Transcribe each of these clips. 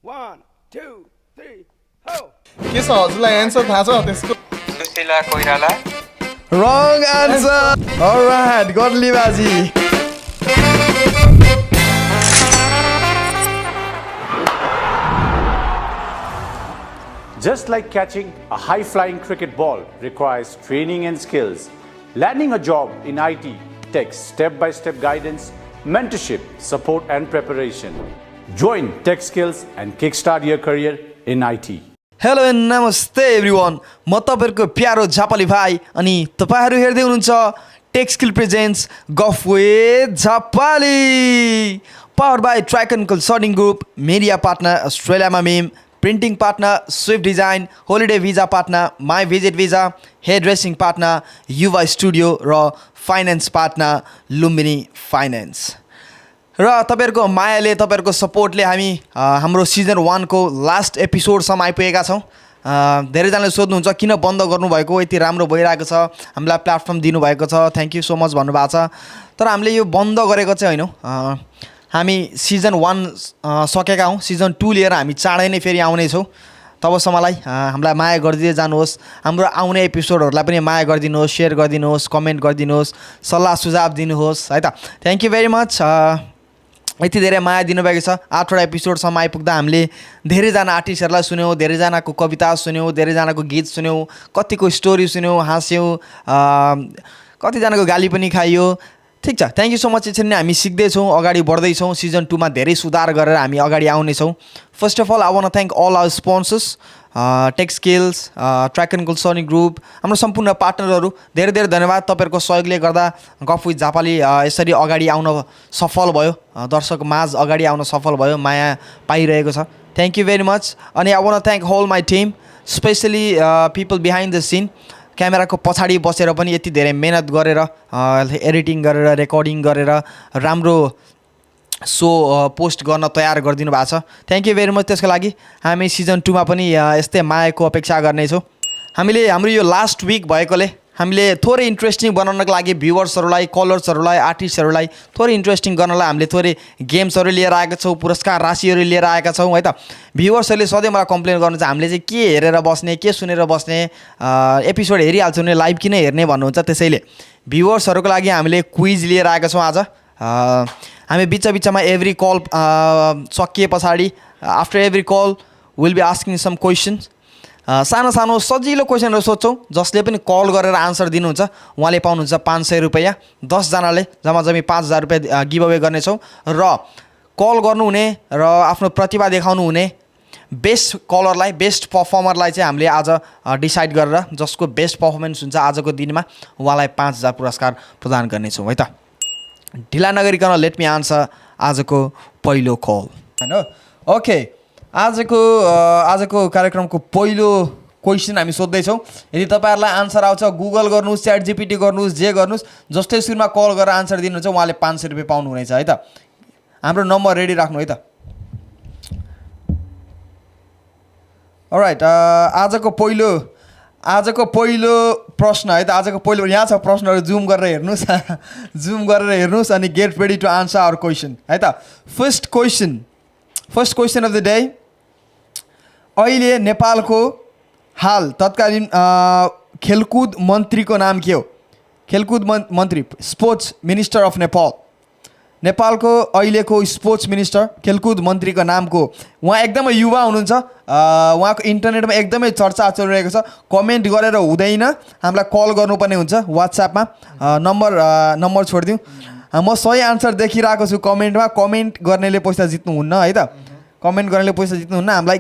1 2 3 हो के छ हजुरलाई एन्सर थाहा छ त्यसको Sushila Koirala Wrong answer. All right, godly baji. Just like catching a high-flying cricket ball requires training and skills, landing a job in IT takes step-by-step guidance, mentorship, support and preparation. Join Tech Skills and kickstart your career in IT. Hello and नमस्ते everyone म तपाईहरुको प्यारो झापाली भाइ अनि तपाईहरु हेर्दै हुनुहुन्छ tech skill presents गफ with Jhapali power by Tricon consulting group media partner अस्ट्रेलियामा मेम printing partner Swift design holiday visa partner my visit visa hairdressing partner Yuva studio र फाइनान्स पार्टनर लुम्बिनी फाइनान्स र तपाईहरुको मायाले तपाईहरुको सपोर्टले हामी हाम्रो सिजन 1 को लास्ट एपिसोडसम्म आइपुगेका छौं। धेरैजनाले सोध्नुहुन्छ किन बन्द गर्नुभएको, यति राम्रो भइरहेको छ, हामीलाई प्लेटफर्म दिनुभएको छ, थ्यांक यू सो मच भन्नुभएको छ। तर हामीले यो बन्द गरेको चाहिँ हैन, हामी सिजन 1 सकेका हौं, सिजन 2 लिएर हामी चाँडै नै फेरि आउने छौं। तबसम्मलाई हामीलाई माया गरिदिदै जानुहोस्, हाम्रो आउने एपिसोडहरुलाई पनि माया गरिदिनुहोस्, शेयर गरिदिनुहोस्, कमेन्ट गरिदिनुहोस्, सल्लाह सुझाव दिनुहोस् है त। Thank you very much. यति धेरै माया दिनुभएको छ। 8वटा एपिसोडसम्म आइपुग्दा हामीले धेरैजना आर्टिस्टहरूलाई सुन्यौँ, धेरैजनाको कविता सुन्यौँ, धेरैजनाको गीत सुन्यौँ, कतिको स्टोरी सुन्यौँ, हाँस्यौँ, कतिजनाको गाली पनि खाइयो। ठिक छ, थ्यांक यू सो मच। यसरी नै हामी सिक्दैछौँ, अगाडि बढ्दैछौँ। सिजन 2 मा धेरै सुधार गरेर हामी अगाडि आउनेछौँ। First of all I want to thank all our sponsors, tech skills, Tricon consulting group, हाम्रो सम्पूर्ण पार्टनरहरू, धेरै धेरै धन्यवाद। तपाईहरुको सहयोगले गर्दा गफ विथ झापाली यसरी अगाडि आउन सफल भयो, दर्शक माझ अगाडि आउन सफल भयो, माया पाइरहेको छ। Thank you very much. अनि I want to thank whole my team, specially people behind the scene, क्यामेराको पछाडि बसेर पनि यति धेरै मेहनत गरेर एडिटिङ गरेर रेकर्डिङ गरेर राम्रो सो पोस्ट गर्न तयार गरिदिनु भएको छ। Thank you very much. त्यसको लागि हामी सिजन 2 मा पनि यस्तै मायाको अपेक्षा गर्नेछौँ। हामीले हाम्रो यो लास्ट विक भएकोले हामीले थोरै इन्ट्रेस्टिङ बनाउनको लागि भ्युवर्सहरूलाई, कलर्सहरूलाई, आर्टिस्टहरूलाई थोरै इन्ट्रेस्टिङ गर्नलाई हामीले थोरै गेम्सहरू लिएर आएका छौँ, पुरस्कार राशिहरू लिएर आएका छौँ है त। भ्युवर्सहरूले सधैँ मलाई कम्प्लेन गर्नुहुन्छ हामीले चाहिँ के हेरेर बस्ने, के सुनेर बस्ने, एपिसोड हेरिहाल्छौँ भने लाइभ किन हेर्ने भन्नुहुन्छ। त्यसैले भ्युवर्सहरूको लागि हामीले क्विज लिएर आएका छौँ आज। हामी बिचमा एभ्री कल सकिए पछाडि after every call will be asking some questions, सानो सानो सजिलो क्वेसनहरू सोध्छौँ। जसले पनि कल गरेर आन्सर दिनुहुन्छ उहाँले पाउनुहुन्छ 500 रुपैयाँ। 10 जनाले जम्मा 5000 रुपैयाँ गिभ अवे गर्नेछौँ। र कल गर्नुहुने र आफ्नो प्रतिभा देखाउनु हुने बेस्ट कलरलाई, बेस्ट पर्फर्मरलाई चाहिँ हामीले आज डिसाइड गरेर जसको बेस्ट पर्फर्मेन्स हुन्छ आजको दिनमा उहाँलाई 5000 पुरस्कार प्रदान गर्नेछौँ है त। ढिला नगरिकन लेट मी आन्सर आजको पहिलो कल हैन। ओके, आजको कार्यक्रमको पहिलो क्वेसन हामी सोध्दैछौँ। यदि तपाईहरुलाई आन्सर आउँछ गुगल गर्नुहोस्, च्याट जीपीटी गर्नुहोस्, जे गर्नुहोस्, जस्तै सुरुमा कल गरेर आन्सर दिनुहुन्छ उहाँले 500 रुपैयाँ पाउनुहुनेछ है त। हाम्रो नम्बर रेडी राख्नु है त। अलराइट, आजको पहिलो प्रश्न है त। आजको पहिलो यहाँ छ प्रश्नहरू, जुम गरेर हेर्नुहोस् अनि get ready to answer our question है त। First question of the day, अहिले नेपालको हाल तत्कालीन खेलकुद मन्त्रीको नाम के हो? खेलकुद मन्त्री, स्पोर्ट्स मिनिस्टर अफ नेपाल, नेपालको अहिलेको स्पोर्ट्स मिनिस्टर, खेलकुद मन्त्रीको नामको। उहाँ एकदमै युवा हुनुहुन्छ, उहाँको इन्टरनेटमा एकदमै चर्चा चलिरहेको छ। कमेन्ट गरेर हुँदैन, हामीलाई कल गर्नुपर्ने हुन्छ वाट्सएपमा। नम्बर छोडिदिउँ। म सही आन्सर देखिरहेको छु कमेन्टमा, कमेन्ट गर्नेले पैसा जित्नुहुन्न है त। कमेन्ट गर्नेले पैसा जित्नुहुन्न। हामीलाई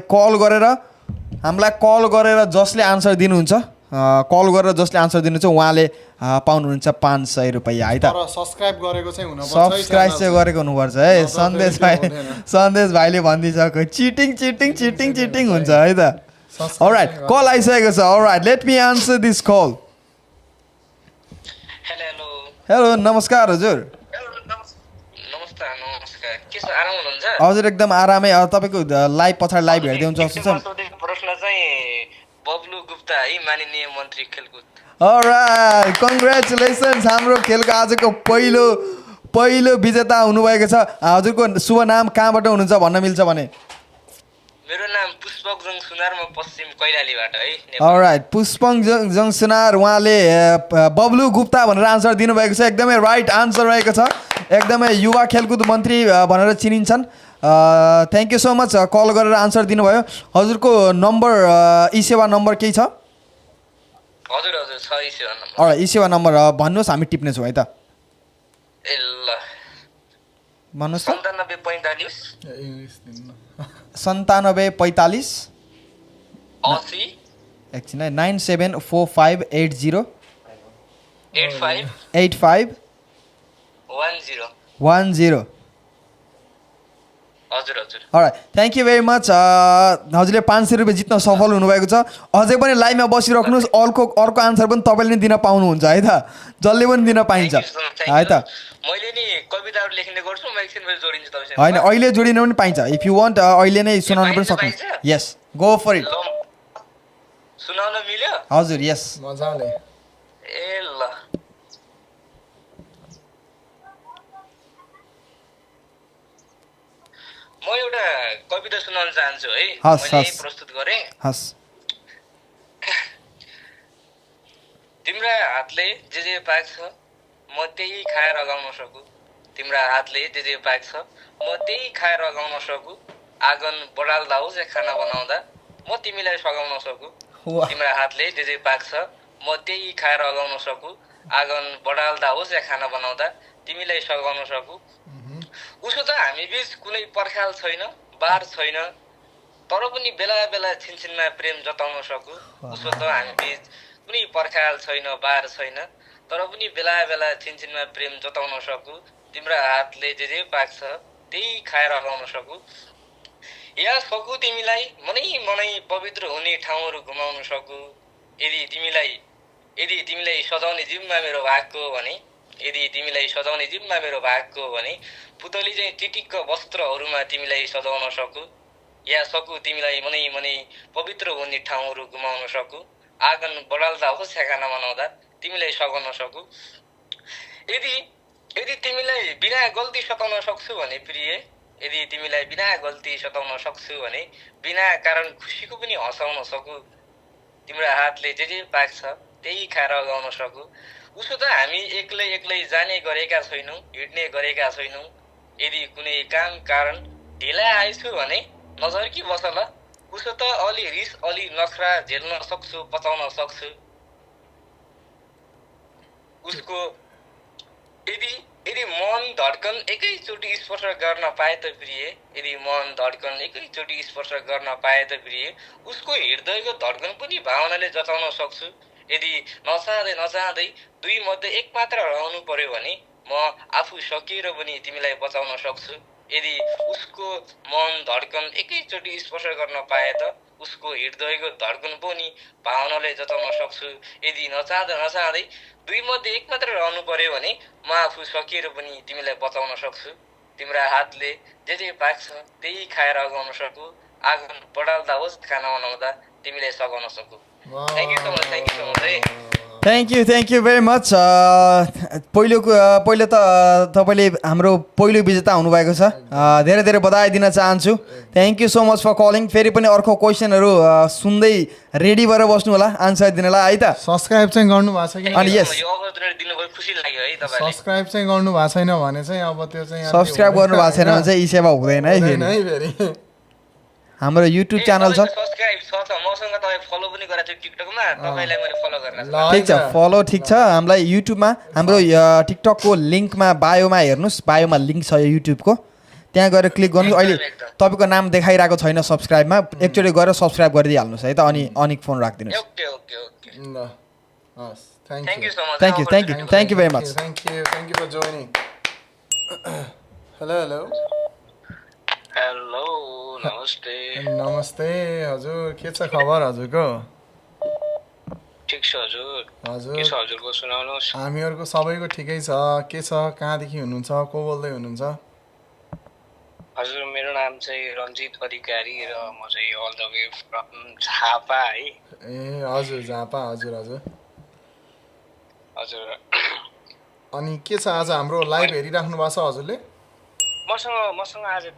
कल गरेर जसले आन्सर दिनुहुन्छ, उहाँले पाउनुहुन्छ 500 रुपैयाँ है त। सब्स्क्राइब गरेको चाहिँ हुनुपर्छ, सब्स्क्राइब चाहिँ गरेको हुनुपर्छ है। सन्देश भाइले भनिदिइसक्यो चिटिङ हुन्छ है त। अलराइट, कल आइसकेको छ। Alright, let me answer this call. Hello, नमस्कार हजुर। हजुर एकदम आरामै। तपाईको लाइभ पछाडि लाइभ हेर्दै हुन्छ जस्तो छ। प्रश्न चाहिँ बब्लु गुप्ता है, माननीय मन्त्री खेलकुद। All right, congratulations. हाम्रो खेलको आजको पहिलो विजेता हुनुभएको छ। हजुरको शुभ नाम, कहाँबाट हुनुहुन्छ भन्न मिल्छ भने? मेरो नाम पुष्पक जङ सुनार, म पश्चिम कैलालीबाट है नेपाल। अलराइट, पुष्पङ जङसुनार, उहाँले बब्लु गुप्ता भनेर आन्सर दिनुभएको छ। एकदमै राइट आन्सर रहेको छ। एकदमै युवा खेलकुद मन्त्री भनेर चिनिन्छन्। Thank you so much call गरेर आन्सर दिनुभयो। हजुरको नम्बर ई सेवा नम्बर केही छ? हजुर हजुर छ ई सेवा नम्बर। ई सेवा नम्बर भन्नुहोस्, हामी टिप्नेछौँ है त। ए ल भन्नुहोस् त। 9745 9745 80 एकछिन है, 974580 85 85 10 10। हजुर हजुर। All right, thank you very much. हजुरले 500 रुपियाँ जित्न सफल हुनुभएको छ। अझै पनि लाइभमा बसिराख्नुहोस्, अर्को आन्सर पनि तपाईँले नै दिन पाउनुहुन्छ है त, जसले पनि दिन पाइन्छ है त। मैले नि कविताहरू लेख्ने गर्छु, म एकछिनपछि जोडिन्छु तपाईसँग। होइन, अहिले जोडिन पनि पाइन्छ। इफ यु वान्ट अहिले नै सुनाउनु पनि सक्नुहुन्छ। यस, गो फर इट। सुनाउन मिल्यो? हजुर, यस। मजाले। ए ल म एउटा कविता सुनाउन चाहन्छु है। मैले प्रस्तुत गरेँ। हस्। तिम्रा हातले जे पाक्छ म त्यही खाएर अगाउन सकु। तिम्रा हातले जे पाक्छ म त्यही खाएर अगाउन सकु। आँगन बढाल्दा होस् या खाना बनाउँदा म तिमीलाई सघाउन सकु। तिम्रा हातले जे पाक्छ म त्यही खाएर अगाउन सकु। आँगन बढाल्दा होस् या खाना बनाउँदा तिमीलाई सघाउन सकु। उसो त हामी बीच कुनै पर्खाल छैन, बार छैन, तर पनि बेला बेला छिनछिनमा प्रेम जताउन सकु। उसो त हामी बीच कुनै पर्खाल छैन, बार छैन, तर पनि बेला बेला छिनछिनमा प्रेम जताउन सकु। तिम्रा हातले जे पाक्छ त्यही खाएर अगाउन सकु। या सकु तिमीलाई मनै मनै पवित्र हुने ठाउँहरू घुमाउन सकु। यदि तिमीलाई सजाउने जिम्मा मेरो भागको भने, यदि तिमीलाई सजाउने जिम्मा मेरो भागको भने, पुतली चाहिँ टिटिक्क वस्त्रहरूमा तिमीलाई सजाउन सकु। या सकु तिमीलाई मनै मनै पवित्र हुने ठाउँहरू घुमाउन सकु। आँगन बढाल्दा होस् या खाना बनाउँदा तिमीलाई सघाउन सकु। यदि तिमीलाई बिना गल्ती सताउन सक्छु भने प्रिय, यदि तिमीलाई बिना गल्ती सताउन सक्छु भने बिना कारण खुसीको पनि हँसाउन सकु। तिम्रा हातले जे पाक्छ त्यही खाएर अगाउन सकु। उसो त हामी एक्लै एक्लै जाने गरेका छैनौँ, हिँड्ने गरेका छैनौँ। यदि कुनै काम कारण ढिला आएछु भने नझर्की बस ल। उसो त अलि रिस अलि नखरा झेल्न सक्छु, पचाउन सक्छु। उसको यदि मन धड्कन एकैचोटि स्पर्श गर्न पाए त प्रिय, यदि मन धड्कन एकैचोटि स्पर्श गर्न पाए त प्रिय, उसको हृदयको धड्कन पनि भावनाले जताउन सक्छु। यदि नचाहँदै दुई मध्ये एक मात्र रहनु पर्यो भने म आफू सकिएर पनि तिमीलाई बचाउन सक्छु। यदि उसको मन धड्कन एकैचोटि स्पर्श गर्न पाए त उसको हृदयको धड्कन पनि भावनाले जताउन सक्छु। यदि नचाहँदै दुई मध्ये एक मात्र रहनु पर्यो भने म आफू सकिएर पनि तिमीलाई बचाउन सक्छु। तिम्रा हातले जे पाक्छ त्यही खाएर अगाउन सकु। आँगन बढाल्दा होस् खाना बनाउँदा तिमीलाई सघाउन सकु। थ्याङ्क यू सो मच है। Thank you very much. पहिलो त तपाईँले हाम्रो पहिलो विजेता हुनुभएको छ। धेरै धेरै बधाई दिन चाहन्छु। Thank you so much for calling. फेरि पनि अर्को क्वेसनहरू सुन्दै रेडी भएर बस्नु होला आन्सर दिनलाई है त। सब्सक्राइब चाहिँ गर्नु भएको छ कि? अनि यस, सब्सक्राइब चाहिँ गर्नु भएको छैन भने चाहिँ अब त्यो चाहिँ सब्सक्राइब गर्नु भएको छैन भने चाहिँ ई सेवा हुँदैन है फेरि। हाम्रो युट्युब च्यानल छ। सब्स्क्राइब छ मसँग, तपाईँ फलो पनि गरेको थियो टिकटकमा, तपाईँलाई मैले फलो गरेर। ठिक छ, फलो ठिक छ। हामीलाई युट्युबमा हाम्रो टिकटकको लिङ्कमा बायोमा हेर्नुहोस्, बायोमा लिङ्क छ युट्युबको, त्यहाँ गएर क्लिक गर्नुहोस्। अहिले तपाईँको नाम देखाइरहेको छैन सब्सक्राइबमा, एकचोटि गएर सब्सक्राइब गरिदिइहाल्नुहोस् है त। अनि अनिक फोन राखिदिनुहोस्। ल हस्, thank you so much. Thank you very much. Thank you for joining. Hello नमस्ते। हजुर, के छ खबर हजुरको? ठिक छ हजुर। हजुर, के छ हजुरको सुनाउनुहोस्। हामीहरूको सबैको ठिकै छ। के छ, कहाँदेखि हुनुहुन्छ, को बोल्दै हुनुहुन्छ? हजुर, मेरो नाम चाहिँ रञ्जित अधिकारी र म चाहिँ all the way from Jhapa है। ए हजुर, झापा। हजुर हजुर हजुर। अनि के छ, आज हाम्रो लाइभ हेरिराख्नु भएको छ हजुरले? मसँग आज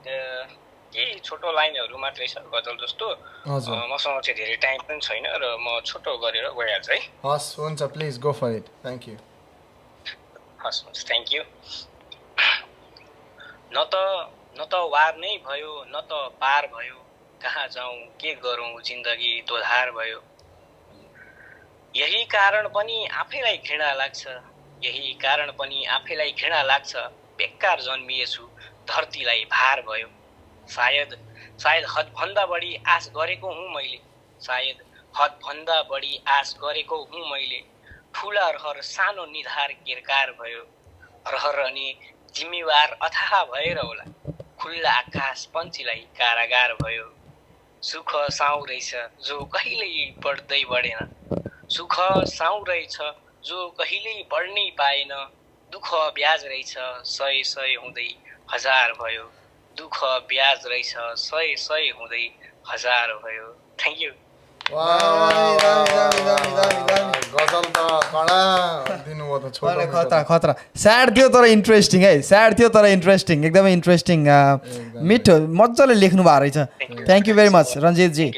केही छोटो लाइनहरू मात्रै छ गजल जस्तो हजुर मसँग चाहिँ धेरै टाइम पनि छैन र म छोटो गरेर गइहाल्छु है हस् हुन्छ please go for it thank you हस् हुन्छ थ्याङ्क यू न त वार नै भयो न त पार भयो कहाँ जाउँ के गरौँ जिन्दगी दोधार भयो यही कारण पनि आफैलाई घृणा लाग्छ यही कारण पनि आफैलाई घृणा लाग्छ बेकार जन्मिएछु धरतीलाई भार भयो सायद हदभन्दा बढी आश गरेको हुँ मैले सायद हदभन्दा बढी आश गरेको हुँ मैले ठुला रहर सानो निधार किरकार भयो रहर अनि जिम्मेवार अथाह भएर होला खुल्ला आकाश पन्छीलाई कारागार भयो सुख साउ रहेछ जो कहिल्यै बढ्दै बढेन सुख साउ रहेछ जो कहिल्यै बढ्नै पाएन दुःख ब्याज रहेछ सय हुँदै हजार भयो दुःख ब्याज रहेछ सय हुँदै हजार भयो थ्याङ्क यू गजल त कडा दिनुभयो त छोटो खतरा खतरा स्याड थियो तर इन्ट्रेस्टिङ है स्याड थियो तर इन्ट्रेस्टिङ एकदमै इन्ट्रेस्टिङ मिठो मजाले लेख्नु भएको रहेछ thank you very much Ranjit ji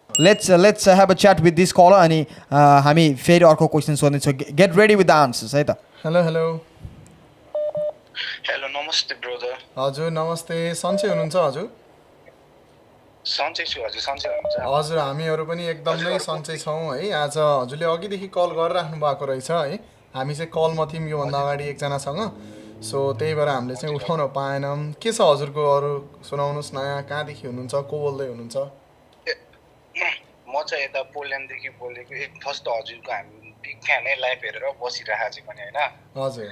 let's have a chat with this caller अनि हामी फेरि अर्को क्वेसन सोध्नेछौँ get ready with the answers है त हेलो हेलो हेलो नमस्ते ब्रदर हजुर नमस्ते सन्चै हुनुहुन्छ हजुर सन्चै छु हजुर सन्चै हुनुहुन्छ हजुर हामीहरू पनि एकदमै सन्चै छौँ है आज हजुरले अघिदेखि कल गरिराख्नु भएको रहेछ है हामी चाहिँ कलमा थियौँ योभन्दा अगाडि एकजनासँग सो त्यही भएर हामीले चाहिँ उठाउन पाएनौँ के छ हजुरको अरू सुनाउनुहोस् नयाँ कहाँदेखि हुनुहुन्छ को बोल्दै हुनुहुन्छ म चाहिँ यता पोल्यान्डदेखि बोलेको फर्स्ट हजुरको हामी बिग फ्यानै लाइभ हेरेर बसिरहेको चाहिँ पनि होइन हजुर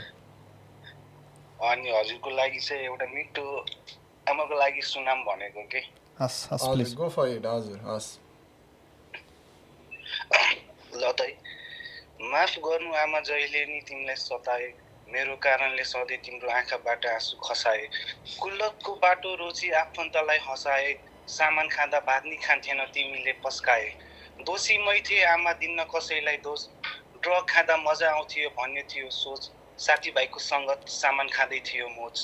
अनि हजुरको लागि चाहिँ एउटा मिठो आमाको लागि सुनाम भनेको के हस् हस् हजुर प्लिज गो फर इट हजुर हस् ल त माफ गर्नु आमा जहिले नि तिमीलाई सताए मेरो कारणले सधैँ तिम्रो आँखाबाट आँसु खसाए कुल्लतको बाटो रोजी आफन्तलाई हँसाए सामान खाँदा भात नि खान्थेन तिमीले पस्काए दोषी मै थिएँ आमा दिन्न कसैलाई दोष ड्रग खाँदा मजा आउँथ्यो भन्ने थियो सोच साथीभाइको सङ्गत सामान खाँदै थियो मोच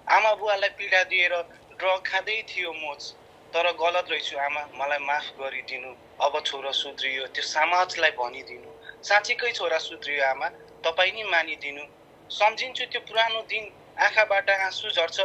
आमा बुवालाई पीडा दिएर ड्रग खाँदै थियो मोच तर गलत रहेछु आमा मलाई माफ गरिदिनु अब छोरा सुध्रियो त्यो समाजलाई भनिदिनु साँच्चीकै छोरा सुध्रियो आमा तपाईँ नि मानिदिनु सम्झिन्छु त्यो पुरानो दिन आँखाबाट आँसु झर्छ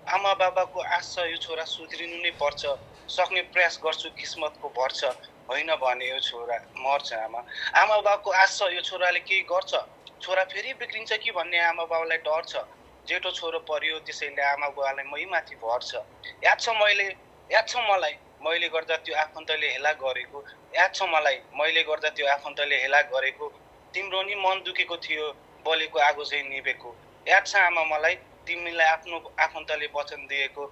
आमा बाबाको आश छ यो छोरा सुध्रिनु नै पर्छ सक्ने प्रयास गर्छु किस्मतको भर्छ होइन भने यो छोरा मर्छ आमा आमा बाबाको आश छ यो छोराले केही गर्छ छोरा फेरि बिग्रिन्छ कि भन्ने आमा बाबालाई डर छ जेठो छोरो पर्यो त्यसैले आमा बुवालाई मै माथि भर्छ याद छ मलाई मैले गर्दा त्यो आफन्तले हेला गरेको याद छ मलाई मैले गर्दा त्यो आफन्तले हेला गरेको तिम्रो नि मन दुखेको थियो बलेको आगो चाहिँ निभेको याद छ आमा मलाई तिमीलाई आफ्नो आफन्तले वचन दिएको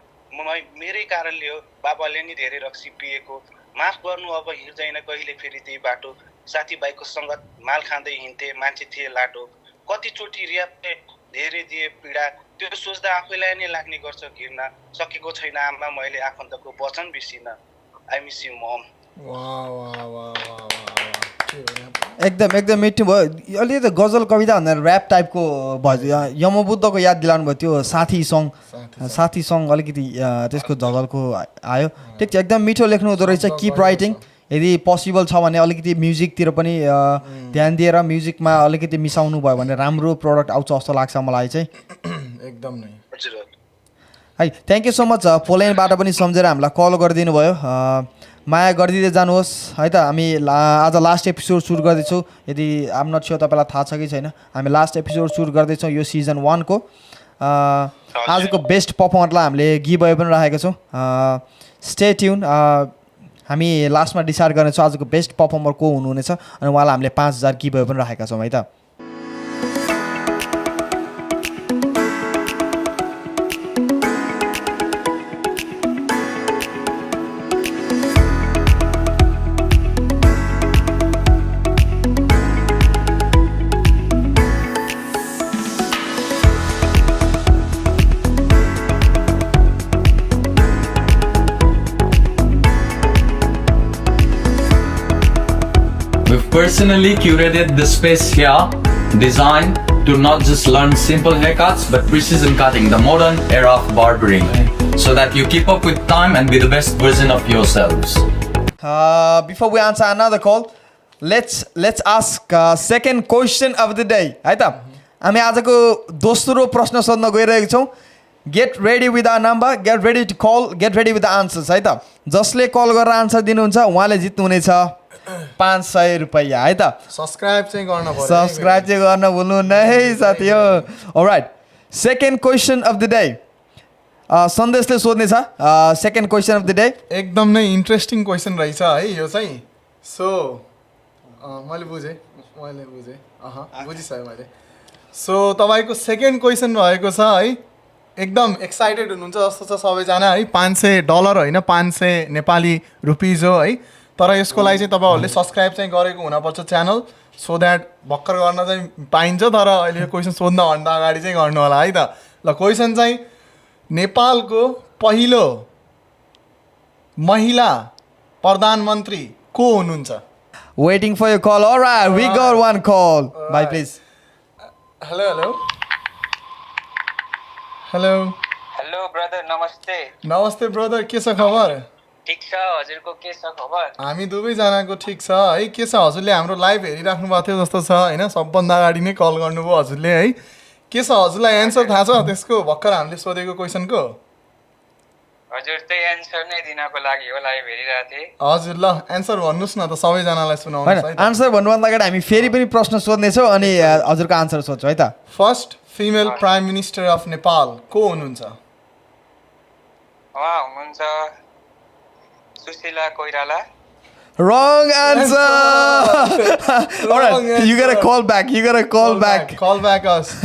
मेरै कारणले हो बाबाले नि धेरै रक्सी पिएको माफ गर्नु अब हिँड्दैन कहिले फेरि त्यही बाटो साथीभाइको सङ्गत माल खाँदै हिँड्थे मान्छे थिए लाटो कतिचोटि रियापले धेरै दिए पीडा त्यो सोच्दा आफैलाई नै लाग्ने गर्छ घृणा सकेको छैन आमा मैले आफन्तको वचन बिर्सिन आई मिस यु मम एकदम मिठो भयो अलिकति गजल कविता भनेर ऱ्याप टाइपको भयो यमबुद्धको याद दिलाउनु भयो त्यो साथी सङ अलिकति त्यसको झगलको आयो ठिक छ एकदम मिठो लेख्नु हुँदो रहेछ किप राइटिङ यदि पोसिबल छ भने अलिकति म्युजिकतिर पनि ध्यान दिएर म्युजिकमा अलिकति मिसाउनु भयो भने राम्रो प्रडक्ट आउँछ जस्तो लाग्छ मलाई चाहिँ एकदम नै है थ्याङ्क यू सो मच पोल्यान्डबाट पनि सम्झेर हामीलाई कल गरिदिनु भयो माया गरिदिँदै जानुहोस् है त हामी आज लास्ट एपिसोड सुट गर्दैछौँ यदि आम नट स्योर तपाईँलाई थाहा छ कि छैन हामी लास्ट एपिसोड सुट गर्दैछौँ यो सिजन 1 को आजको बेस्ट पर्फर्मरलाई हामीले गिभ अवे पनि राखेको छौँ स्टे ट्युन हामी लास्टमा डिसाइड गर्नेछौँ आजको बेस्ट पर्फर्मर को हुनुहुनेछ अनि उहाँलाई हामीले 5000 गिभ अवे पनि राखेका छौँ है त We've personally curated the space here, designed to not just learn simple haircuts but precision cutting, the modern era of barbering, so that you keep up with time and be the best version of yourselves. Before we answer another call, let's ask second question of the day है त हामी आजको दोस्रो प्रश्न सोध्न गइरहेको छौँ. Get ready with our number, get ready to call, get ready with the answers है त. जसले कल गरेर आन्सर दिनुहुन्छ उहाँले जित्नुहुनेछ 500 रुपैयाँ है त. सब्सक्राइब चाहिँ गर्न पर्यो. सब्सक्राइब चाहिँ गर्न भुल्नुहुन्न है साथी हो. Alright, second question of the day सन्देशले सोध्नेछ. Second question of the day एकदम नै इन्ट्रेस्टिङ क्वेसन रहेछ है यो चाहिँ. सो मैले बुझेँ बुझिसकेँ मैले. सो तपाईँको सेकेन्ड क्वेसन रहेको छ है. एकदम एक्साइटेड हुनुहुन्छ जस्तो छ सबैजना है. $500 होइन, 500 नेपाली रुपिज हो है. तर यसको लागि चाहिँ तपाईँहरूले सब्सक्राइब चाहिँ गरेको हुनपर्छ च्यानल, सो द्याट भर्खर गर्न चाहिँ पाइन्छ. तर अहिले यो क्वेसन सोध्नभन्दा अगाडि चाहिँ गर्नु होला है त. ल, क्वेसन चाहिँ नेपालको पहिलो महिला प्रधानमन्त्री को हुनुहुन्छ? Waiting for your call. Alright, we got one call. Bye please. Hello hello brother, नमस्ते. नमस्ते ब्रदर, के छ खबर? ठिक छ, हजुरको के छ खबर? हामी दुवैजनाको ठिक छ है. के छ, हजुरले हाम्रो लाइभ हेरिराख्नु भएको थियो जस्तो छ होइन. सबभन्दा अगाडि नै कल गर्नुभयो हजुरले है. के छ, हजुरलाई एन्सर थाहा छ त्यसको भर्खर हामीले सोधेको क्वेसनको? हजुर त्यही एन्सर नै दिनको लागि हो लाइभ हेरिरहेको थिएँ. हजुर, ल एन्सर भन्नुहोस् न त, सबैजनालाई सुनाउनुहोस् है होइन, त. आन्सर भन्नुभन्दा अगाडि हामी फेरि पनि प्रश्न सोध्नेछौँ अनि हजुरको आन्सर सोध्छौँ है त. First female prime minister of Nepal को हुनुहुन्छ? उहाँ हुनुहुन्छ Sushila Koirala. Wrong answer. Alright, you gotta call back. You gotta call back. Call back us.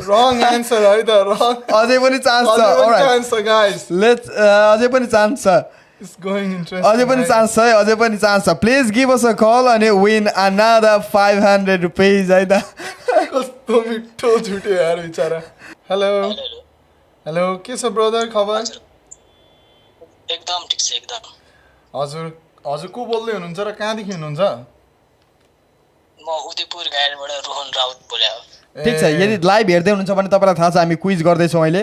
Wrong answer है त. Wrong. अझै पनि चान्स छ. Alright. Answer guys. Let's अझै पनि चान्स छ. It's going interesting. अझै पनि चान्स छ है, अझै पनि चान्स छ. Please give us a call and you win another 500 rupees है त. कस्तो मिठो झुट्यो यार बिचारा. हेलो हेलो, के छ ब्रदर खबर? एकदम ठिक छ एकदम. हजुर हजुर को बोल्दै हुनुहुन्छ र कहाँदेखि हुनुहुन्छ? म उदयपुर गाडीबाट रोहन राउत बोले हो. ठिक छ, यदि लाइभ हेर्दै हुनुहुन्छ भने तपाईँलाई थाहा छ हामी क्विज गर्दैछौँ अहिले.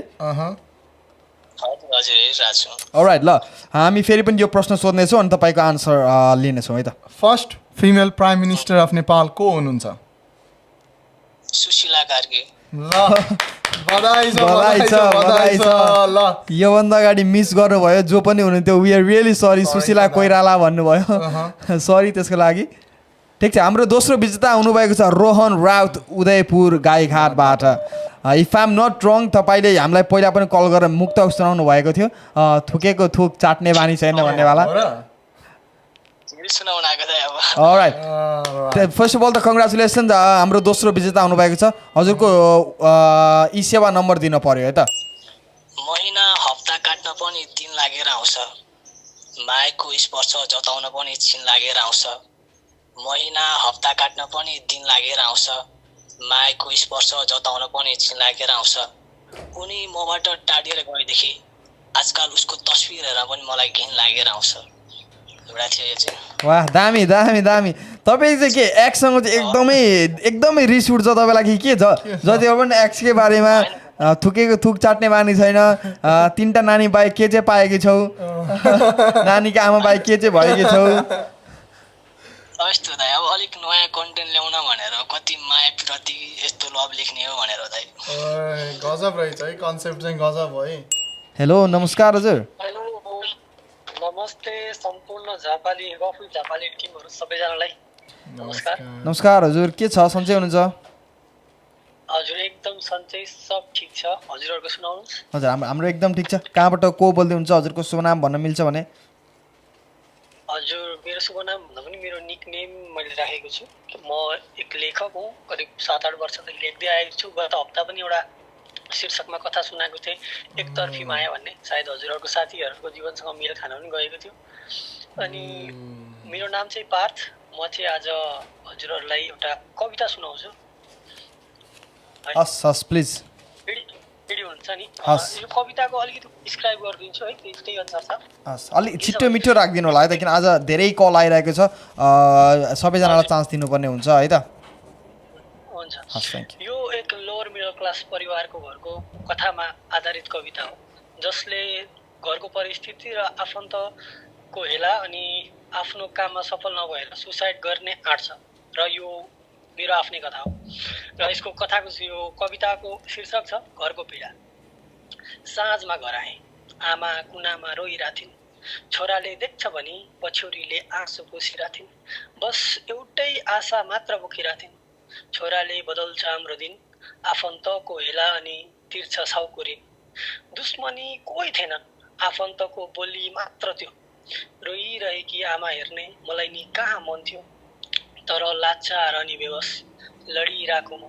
हजुर हेरिरहेको छु. अलराइट, ल हामी फेरि पनि यो प्रश्न सोध्नेछौँ अनि तपाईँको आन्सर लिनेछौँ है त. First female prime minister of Nepal को हुनुहुन्छ? सुशीला कार्की. ल बधाई छ. ल योभन्दा अगाडि मिस गर्नुभयो जो पनि हुनुहुन्थ्यो. We are really sorry. Sushila Koirala भन्नुभयो. सरी त्यसको लागि. ठिक छ, हाम्रो दोस्रो विजेता हुनुभएको छ रोहन राउत उदयपुर गाईघाटबाट. If I am not wrong, तपाईँले हामीलाई पहिला पनि कल गरेर मुक्तक सुनाउनु भएको थियो. थुकेको थुक चाट्ने बानी छैन भन्नेवाला. सुनाउन आएको थिएँ अब. अलराइट, फर्स्ट अफ अल त कङ्ग्रेचुलेसन्स, हाम्रो दोस्रो विजेता हुनुभएको छ. हजुरको ई सेवा नम्बर दिन पर्यो है त. महिना हप्ता काट्न पनि दिन लागेर आउँछ, मायाको स्पर्श जताउन पनि छिन लागेर आउँछ. महिना हप्ता काट्न पनि दिन लागेर आउँछ, मायाको स्पर्श जताउन पनि छिन लागेर आउँछ. उनी मबाट टाढिएर गएदेखि आजकल उसको तस्विर हेरेर पनि मलाई घिन लागेर आउँछ. एउटा थियो यो चाहिँ. वाह, दामी दामी दामी. तपाईँ चाहिँ के एक्ससँग चाहिँ एकदमै रिस उठ्छ तपाईँलाई कि के छ? जति पनि एक्सकै बारेमा थुकेको थुक चाट्ने बानी छैन, 3टा नानी बाहेक के चाहिँ पाएकी छौ, नानीको आमा बाहेक के चाहिँ भएकी छौ. यस्तो दाइ, अब अलिक नयाँ कन्टेन्ट ल्याउन भनेर कति माया प्रति यस्तो लभ लेख्ने हो भनेर दाइ. गजब रहेछ है, कन्सेप्ट चाहिँ गजब हो है. हेलो नमस्कार हजुर. हेलो नमस्ते सम्पूर्ण झापाली गफुल झापाली टिमहरू सबैजनालाई नमस्कार. नमस्कार हजुर, के छ, सन्चै हुनुहुन्छ? हजुर एकदम सन्चै, सब ठिक छ. हजुरहरूको सुनाउनुहोस्. हजुर हाम्रो एकदम ठिक छ. कहाँबाट को बोल्दै हुन्छ, हजुरको शुभ नाम भन्न मिल्छ भने? हजुर मेरो शुभ नाम भन्दा पनि मेरो निक नेम मैले राखेको छु. म एक लेखक हुँ, करिब 7-8 वर्षदेखि लेख्दै आएको छु. गत हप्ता पनि एउटा शीर्षकमा कथा सुनाएको थिएँ, एकतर्फी माया भन्ने. सायद हजुरहरूको साथीहरूको जीवनसँग मेल खान पनि गएको थियो. अनि मेरो नाम चाहिँ पार्थ. म चाहिँ आज हजुरहरूलाई एउटा कविता सुनाउँछु. हस् हस् प्लिज. रेडी हुन्छ नि? यो कविताको अलिकति डिस्क्राइब गरिदिन्छु है, त्यही अनुसार छ. हस्, अलिक छिट्टो मिठो राखिदिनु होला है त, किन आज धेरै कल आइरहेको छ. सबैजनालाई चान्स दिनुपर्ने हुन्छ है त. हुन्छ. हस्, थ्याङ्क यू. यो एक क्लास परिवारको घरको कथामा आधारित कविता हो जसले घरको परिस्थिति र आफन्तको हेला अनि आफ्नो काममा सफल नभएर सुसाइड गर्ने आँट छ र यो मेरो आफ्नै कथा हो र यसको कथाको यो कविताको शीर्षक छ घरको पीडा। साँझमा घर आएँ, आमा कुनामा रोइराथिन्, छोराले देख्छ भनी पछ्यौरीले आँसु पोसिराथिन्, बस एउटै आशा मात्र बोकिराथिन्, छोराले बदल्छ हाम्रो दिन, आफन्तको हेला अनि तिर्छ साउको ऋण। दुश्मनी कोही थिएनन्, आफन्तको बोली मात्र थियो, रोइरहेकी आमा हेर्ने मलाई नि कहाँ मन थियो, तर लाचार अनि बेवस लडिरहेको म,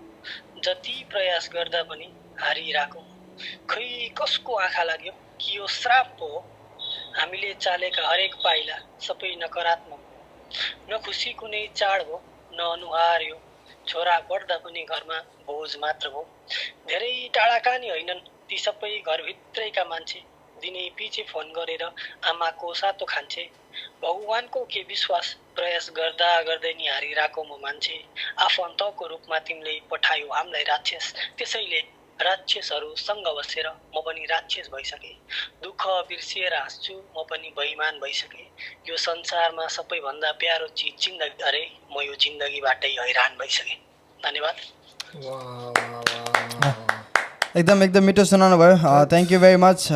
जति प्रयास गर्दा पनि हारिरहेको म। खै कसको आँखा लाग्यो कि यो श्राप पो हो, हामीले चालेका हरेक पाइला सबै नकारात्मक हो, न खुसी कुनै चाड हो न अनुहार यो, छोरा बढ्दा पनि घरमा बोझ मात्र हो। धेरै टाढा कहानी होइनन् ती सबै घरभित्रैका मान्छे, दिनै पछि फोन गरेर आमाको सातो खान्छे, भगवानको के विश्वास प्रयास गर्दा गर्दै नि हारिरहेको म मान्छे, आफन्तको रूपमा तिमीले पठायो हामीलाई राक्षस, त्यसैले राक्षसहरूसँग बसेर म पनि राक्षस भइसके, दुःख बिर्सिएर हाँस्छु म पनि बेइमान भइसके, यो संसारमा सबैभन्दा प्यारो चिज जिन्दगी, अरे म यो जिन्दगीबाटै हैरान भइसके। धन्यवाद। एकदम एकदम मिठो सुनाउनु भयो, थ्याङ्क यू भेरी मच।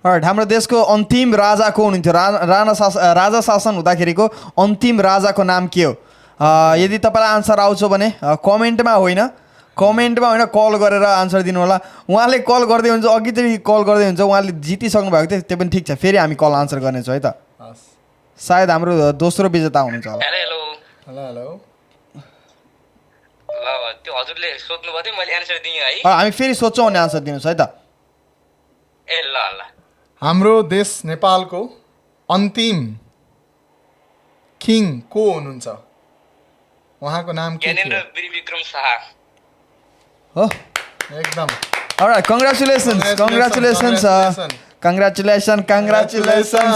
हाम्रो देशको अन्तिम राजा को हुनुहुन्थ्यो? राजा शासन हुँदाखेरिको अन्तिम राजाको नाम के हो? यदि तपाईँलाई आन्सर आउँछ भने कमेन्टमा होइन कल गरेर आन्सर दिनु होला। उहाँले कल गर्दै हुन्छ, अघिदेखि कल गर्दै हुन्छ, उहाँले जितिसक्नु भएको थियो, त्यो पनि ठिक छ, फेरि हामी कल आन्सर गर्नेछौँ है त। सायद हाम्रो दोस्रो विजेता हुनुहुन्छ होला। हेलो हेलो हेलो ल त्यो हजुरले सोध्नु भयो मैले एन्सर दिएँ है। हामी फेरि सोध्छौँ भने आन्सर दिनुहोस् है त। ए ल ल। हाम्रो देश नेपालको अन्तिम किङ को हुनुहुन्छ? उहाँको नाम के ज्ञानेन्द्र थियो? वीरविक्रम शाह। हो एकदम। Alright, congratulations,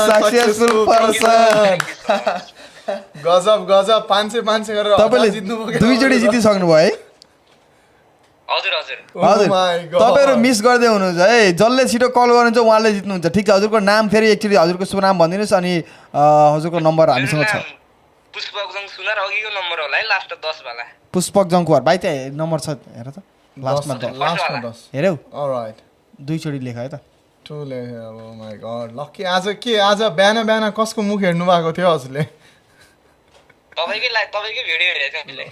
successful person. गजब गजब, 500 गरेर तपाईँले जित्नुभयो। दुईचोटि जितिसक्नु भयो है। हजुर हजुर। हजुर, my God. तपाईँहरू मिस गर्दै हुनुहुन्छ है, जसले छिटो कल गर्नुहुन्छ उहाँले जित्नुहुन्छ। ठिक छ, हजुरको नाम फेरि एकचोटि हजुरको शुभ नाम भनिदिनुहोस् अनि हजुरको नम्बर हामीसँग छ। पुष्पकजङ सुनार अघिको नम्बर होला है, लास्ट 10 वाला। पुष्पक जङ्कुवार भाइ, त्यहाँ नम्बर छ हेर त, लास्टमा 10 हेऱ्यौ, अलराइट। दुईचोटि लेख है त। टुले अब माई गॉड, लक्की आज बिहान कसको मुख हेर्नु भएको थियो हजुरले? तपाईँकै भिडियो हेरेको थिएँ मैले।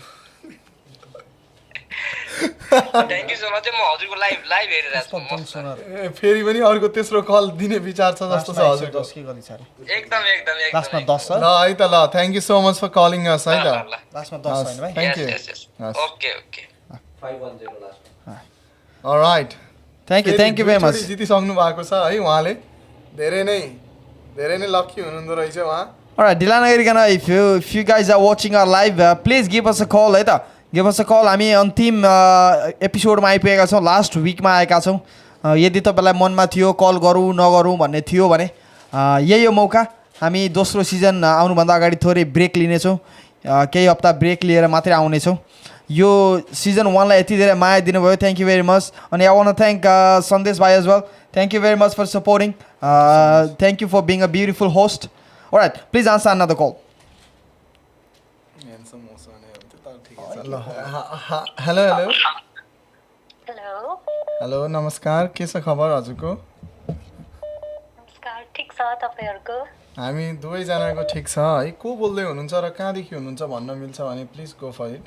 Thank you so much. म हजुरको लाइभ हेरिरहेको छु। फेरि पनि अर्को तेस्रो कल दिने विचार छ जस्तो छ हजुरको। एकदम लास्टमा 10 छ ल है त, ल thank you so much for calling us है त। लास्टमा 10 छैन भाइ। Thank you. Okay okay. 510 last. Alright, thank you very much. जितिसक्नु भएको छ है उहाँले। धेरै नै लक्की हुनुहुँदो रहेछ उहाँ। Alright, ढिला नगरिकन if you guys are watching our live, please give us a call है त। give us a call। हामी अन्तिम एपिसोडमा आइपुगेका छौँ, लास्ट विकमा आएका छौँ। यदि तपाईँलाई मनमा थियो कल गरौँ नगरौँ भन्ने थियो भने यही हो मौका। हामी दोस्रो सिजन आउनुभन्दा अगाडि थोरै ब्रेक लिनेछौँ, केही हप्ता ब्रेक लिएर मात्रै आउनेछौँ। यो सिजन 1लाई यति धेरै माया दिनुभयो, थ्याङ्क यू भेरी मच। अनि I want to thank Sandesh भाइ as well, thank you very much for supporting, thank you for being a beautiful host. Alright, please answer another call. Hello hello hello नमस्कार, के छ खबर हजुरको? नमस्कार, ठिक छ, तपाईँहरूको? हामी दुवैजनाको ठिक छ है। को बोल्दै हुनुहुन्छ र कहाँदेखि हुनुहुन्छ भन्न मिल्छ भने प्लिज गो फर इट।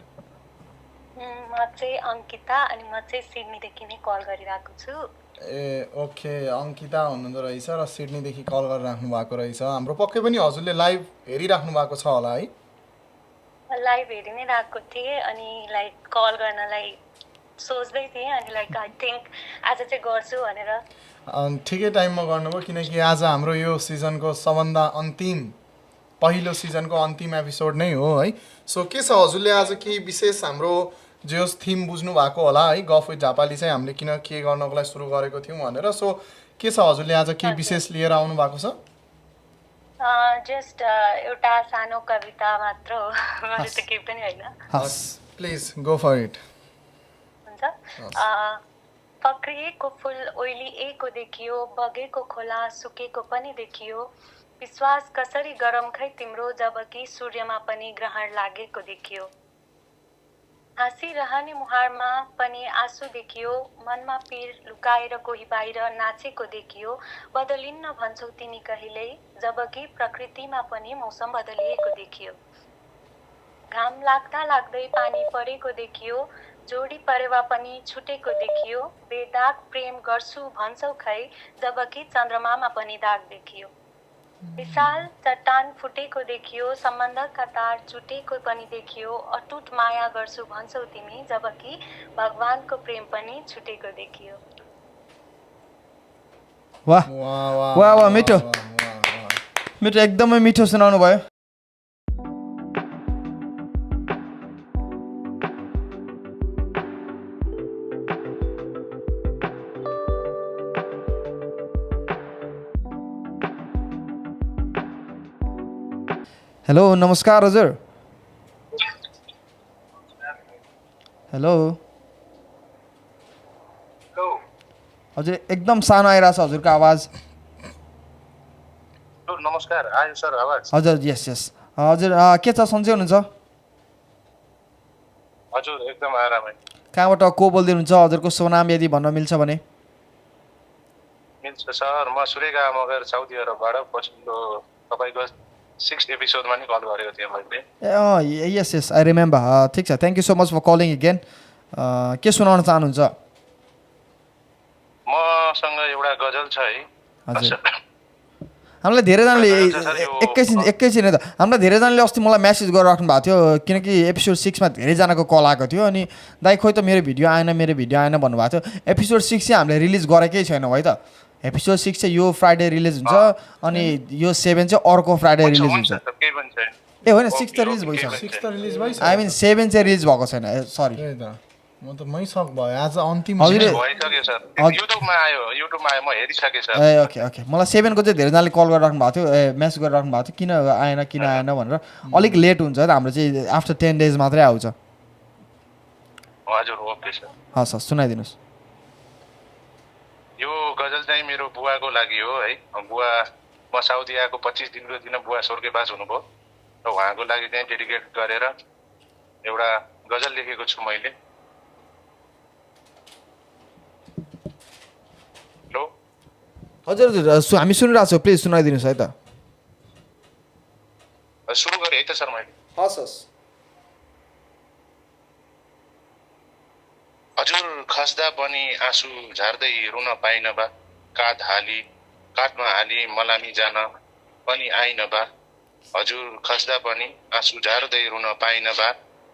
म चाहिँ अङ्किता अनि म चाहिँ सिडनीदेखि नै कल गरिरहेको छु। ए ओके, अङ्किता हुनुहुँदो रहेछ र सिडनीदेखि कल गरिराख्नु भएको रहेछ। हाम्रो पक्कै पनि हजुरले लाइभ हेरिराख्नु भएको छ होला है? लाइभ हेरि नै रहेको थिएँ अनि लाइक कल गर्नलाई सोच्दै थिएँ अनि लाइक आई थिङ्क आज चाहिँ गर्छु भनेर। ठिकै टाइममा गर्नुभयो, किनकि आज हाम्रो यो सिजनको सबभन्दा अन्तिम, पहिलो सिजनको अन्तिम एपिसोड नै हो है। सो के छ हजुरले आज केही विशेष हाम्रो जो थिम बुझ्नु भएको होला है, गफ विथ झापाली चाहिँ हामीले किन के गर्नको लागि सुरु गरेको थियौँ भनेर। सो के छ हजुरले आज के विशेष लिएर आउनु भएको छ? जस्ट एउटा सानो कविता मात्र हो, अरू त केही पनि होइन। Please go for it. हुन्छ, फक्रिएको फुल ओइलिएको देखियो, बगेको खोला सुकेको पनि देखियो, विश्वास कसरी गरम खै तिम्रो जबकि सूर्यमा पनि ग्रहण लागेको देखियो। हाँसिरहने मुहारमा पनि आँसु देखियो, मनमा पीर लुकाएर कोही बाहिर नाचेको देखियो, बदलिन्न भन्छौ तिमी कहिल्यै जबकि प्रकृतिमा पनि मौसम बदलिएको देखियो। घाम लाग्दा लाग्दै पानी परेको देखियो, जोडी परेवा पनि छुटेको देखियो, बेदाग प्रेम गर्छु भन्छौ खै जबकि चन्द्रमामा पनि दाग देखियो। विशाल चट्टान फुटेको देखियो, सम्बन्धका तार चुटेको पनि देखियो, अटुट माया गर्छु भन्छौ तिमी जबकि भगवानको प्रेम पनि छुटेको देखियो। वाह वाह वाह मिठो मिठो, एकदमै मिठो सुनाउनु भयो। हेलो नमस्कार हजुर। हेलो हजुर, एकदम सानो आइरहेछ हजुरको आवाज। नमस्कार, आयो सर आवाज? हजुर यस यस हजुर, के छ सन्चै हुनुहुन्छ? हजुर एकदम आरामै। कहाँबाट को बोल्दै हुनुहुन्छ? हजुरको स्वनाम यदि भन्न मिल्छ भने। मिल्छ सर, म सुरेगा मगर साउदी अरबबाट पछिल्लो तपाईँको 6 एपिसोडमा नि कल गरेको थिएँ मैले। Yes yes I remember. ठिक छ, thank you so much for calling again. के सुनाउन चाहनुहुन्छ? मसँग एउटा गजल छ है। हजुर, हामीलाई धेरैजनाले एकैछिन त हामीलाई धेरैजनाले अस्ति मलाई म्यासेज गरिराख्नु भएको थियो, किनकि एपिसोड 6मा धेरैजनाको कल आएको थियो अनि दाइ खोइ त मेरो भिडियो आएन भन्नुभएको थियो। एपिसोड 6 चाहिँ हामीले रिलिज गरेकै छैनौँ है त। एपिसोड 6 चाहिँ यो फ्राइडे रिलिज हुन्छ अनि यो 7 चाहिँ अर्को फ्राइडे रिलिज हुन्छ। ए होइन, 6 त रिलिज भइसक्यो। आई मिन 7 चाहिँ रिलिज भएको छैन, सरी। म त मै सक भयो आज अन्तिम युट्युबमा आयो म हेरिसकेँ सर। ए ओके ओके, मलाई 7 को चाहिँ धेरैजनाले कल गरिराख्नु भएको थियो, मेसेज गरिराख्नु भएको थियो किन आएन भनेर। अलिक लेट हुन्छ है त, हाम्रो चाहिँ आफ्टर 10 डेज मात्रै आउँछ। हजुर ओके सर। हस् हस्, सुनाइदिनुहोस्। यो गजल चाहिँ मेरो बुवाको लागि हो है। बुवा म साउदी आएको 25 दिनको दिन बुवा स्वर्गवास हुनुभयो र उहाँको लागि चाहिँ डेडिकेट गरेर एउटा गजल लेखेको छु मैले। हेलो हजुर हजुर, हामी सुनिरहेको छौँ, प्लिज सुनाइदिनुहोस् है त। सुरु गरेँ है त सर मैले। हस् हस्। हजुर खस्दा पनि आँसु झार्दै रुन पाइन बा, काठमा हाली मलामी जान पनि आइन बा। हजुर खस्दा पनि आँसु झार्दै रुन पाइन बा,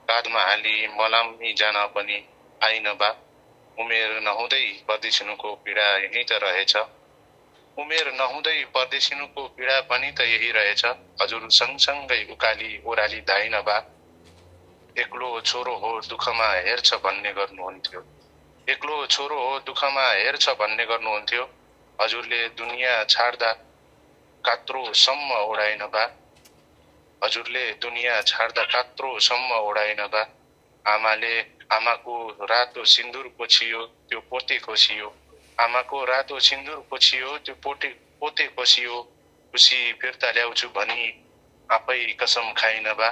काँधमा हाली मलामी जान पनि आइन बा। उमेर नहुँदै परदेशिनुको पीडा यही त रहेछ, उमेर नहुँदै परदेशिनुको पीडा पनि त यही रहेछ। हजुर सँगसँगै उकाली ओराली धाइन बा, एक्लो छोरो हो दुःखमा हेर्छ भन्ने गर्नुहुन्थ्यो, एक्लो छोरो हो दुःखमा हेर्छ भन्ने गर्नुहुन्थ्यो। हजुरले दुनियाँ छाड्दा कात्रोसम्म ओढाइन बा, हजुरले दुनियाँ छाड्दा कात्रोसम्म ओढाइन बा। आमाको रातो सिन्दुर पोछियो त्यो पोते खोसियो, आमाको रातो सिन्दुर पोछियो त्यो पोते खोसियो। खुसी फिर्ता ल्याउँछु भनी आफै कसम खाइन बा,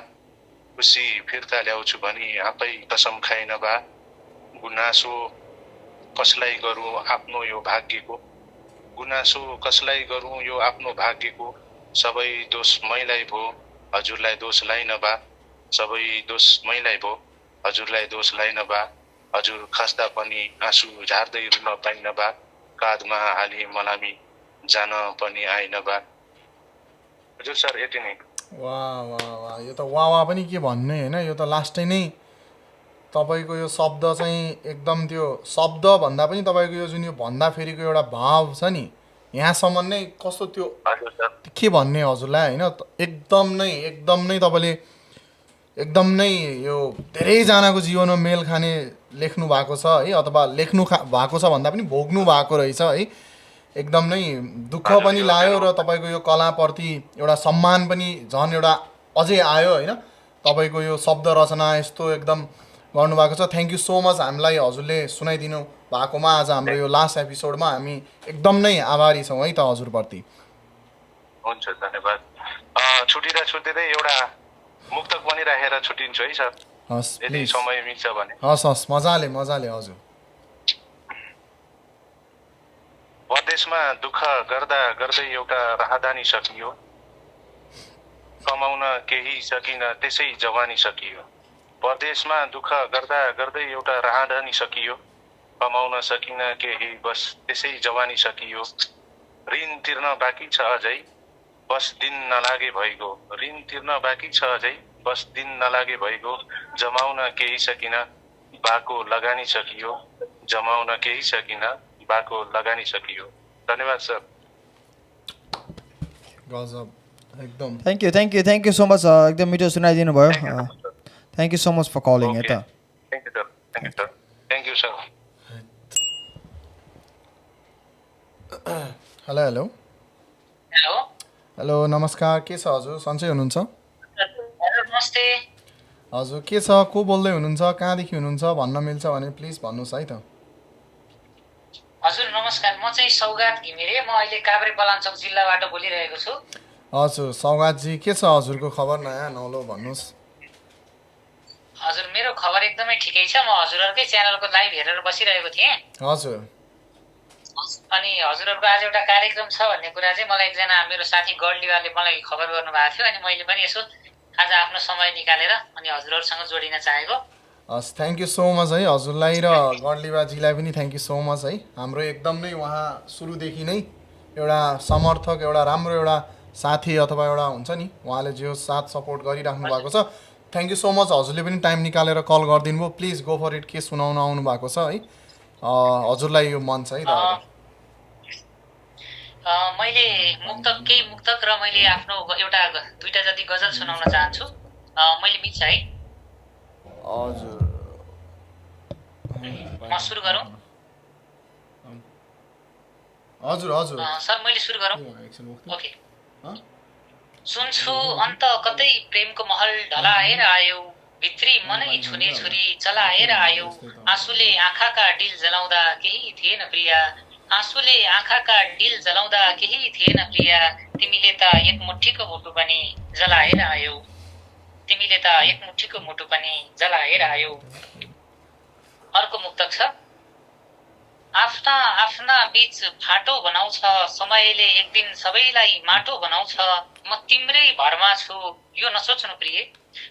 खुसी फिर्ता ल्याउँछु भनी आफै कसम खाइन बा। गुनासो कसलाई गरौँ आफ्नो यो भाग्यको, गुनासो कसलाई गरौँ यो आफ्नो भाग्यको। सबै दोष मैलाई भो हजुरलाई दोष लाइन बा, सबै दोष मैलाई भो हजुरलाई दोष लाइन बा। हजुर खस्दा पनि आँसु झार्दै रुन पाइन बा, काँधमा हाली मलामी जान पनि आइन बा। हजुर सर यति नै। वाह वाह वाह, यो त वाह पनि के भन्ने होइन। यो त लास्टै नै तपाईँको यो शब्द चाहिँ एकदम त्यो शब्द भन्दा पनि तपाईँको यो जुन यो भन्दा फेरिको एउटा भाव छ नि, यहाँसम्म नै कस्तो त्यो के भन्ने हजुरलाई होइन। एकदम नै तपाईँले एकदम नै यो धेरैजनाको जीवनमा मेल खाने लेख्नु भएको छ है, अथवा भएको छ भन्दा पनि भोग्नु भएको रहेछ है। एकदम नै दुःख पनि लाग्यो र तपाईँको यो कलाप्रति एउटा सम्मान पनि झन् एउटा अझै आयो होइन। तपाईँको यो शब्द रचना यस्तो एकदम गर्नुभएको छ। थ्याङ्क यू सो मच हामीलाई हजुरले सुनाइदिनु भएकोमा आज हाम्रो यो लास्ट एपिसोडमा हामी एकदम नै आभारी छौँ है त हजुरप्रति। हुन्छ धन्यवाद। छुट्टिँदै एउटा मुक्तक पनि राखेर छुट्टिन्छु है सर, हस् यदि प्लिज। समय मिल्छ भने। हस् मजाले हजुर। परदेशमा दुःख गर्दा गर्दै एउटा राहदानी सकियो, कमाउन केही सकिन त्यसै जवानी सकियो। परदेशमा दुःख गर्दा गर्दै एउटा राहदानी सकियो, कमाउन सकिन केही बस त्यसै जवानी सकियो। ऋण तिर्न बाँकी छ अझै बस दिन नलागे भइगयो, ऋण तिर्न बाँकी छ अझै बस दिन नलागे भइगयो। जमाउन केही सकिन बाको लगानी सकियो, जमाउन केही सकिन बाको लगानी सकियो। धन्यवाद सर। गजब एकदम। थ्याङ्क यू सो मच एकदम मिठो सुनाइदिनु भयो। Thank you so much for calling है त। Thank you sir. Hello hello hello नमस्कार, के छ हजुर, सन्चै हुनुहुन्छ? नमस्ते हजुर के छ, को बोल्दै हुनुहुन्छ, कहाँदेखि हुनुहुन्छ भन्न मिल्छ भने प्लिज भन्नुहोस् है त। हजुर नमस्कार, म चाहिँ सौगात घिमिरे, म अहिले काभ्रे पलाञ्चोक जिल्लाबाट बोलिरहेको छु। हजुर सौगातजी के छ हजुरको खबर, नयाँ नौलो भन्नुहोस्। हजुर मेरो खबर एकदमै ठिकै छ। म हजुरहरूकै च्यानलको लाइभ हेरेर बसिरहेको थिएँ। हजुर अनि हजुरहरूको आज एउटा कार्यक्रम छ भन्ने कुरा चाहिँ मलाई एकजना मेरो साथी गडलिवाले मलाई खबर गर्नुभएको थियो। अनि मैले पनि यसो आज आफ्नो समय निकालेर अनि हजुरहरूसँग जोडिन चाहेको। हस् थ्याङ्क यू सो मच है हजुरलाई र गडलिबाजीलाई पनि थ्याङ्क यू सो मच है। हाम्रो एकदम नै उहाँ सुरुदेखि नै एउटा समर्थक, एउटा राम्रो एउटा साथी अथवा एउटा हुन्छ नि, उहाँले जो साथ सपोर्ट गरिराख्नु भएको छ। थ्याङ्क यू सो मच, हजुरले पनि टाइम निकालेर कल गरिदिनु भयो। प्लिज गो फर इट, के सुनाउन आउनु भएको छ है, हजुरलाई यो मन छ है त। मैले केही मुक्तक र मैले आफ्नो एउटा दुईटा जति गजल सुनाउन चाहन्छु। मैले मिल्छ है? हजुर म सुरु गरौँ? हजुर हजुर सर मैले सुरु गरौँ? ओके। सुन्छु अन्त कतै प्रेमको महल ढलाएर आयो, भित्री मनै छुने छुरी चलाएर आयो। आँसुले आँखाका डिल जलाउँदा केही थिएन प्रिया, आँसुले आँखाका डिल जलाउँदा केही थिएन प्रिया। तिमीले त एक मुठीको मुटु पनि जलाएर आयो, तिमीले त एक मुठीको मुटु पनि जलाएर आयो। अर्को मुक्तक छ। आफ्ना आफ्ना बीच फाटो बनाउँछ समयले, एक दिन सबैलाई माटो बनाउँछ। म तिम्रै भरमा छु यो नसोच्नु प्रिय,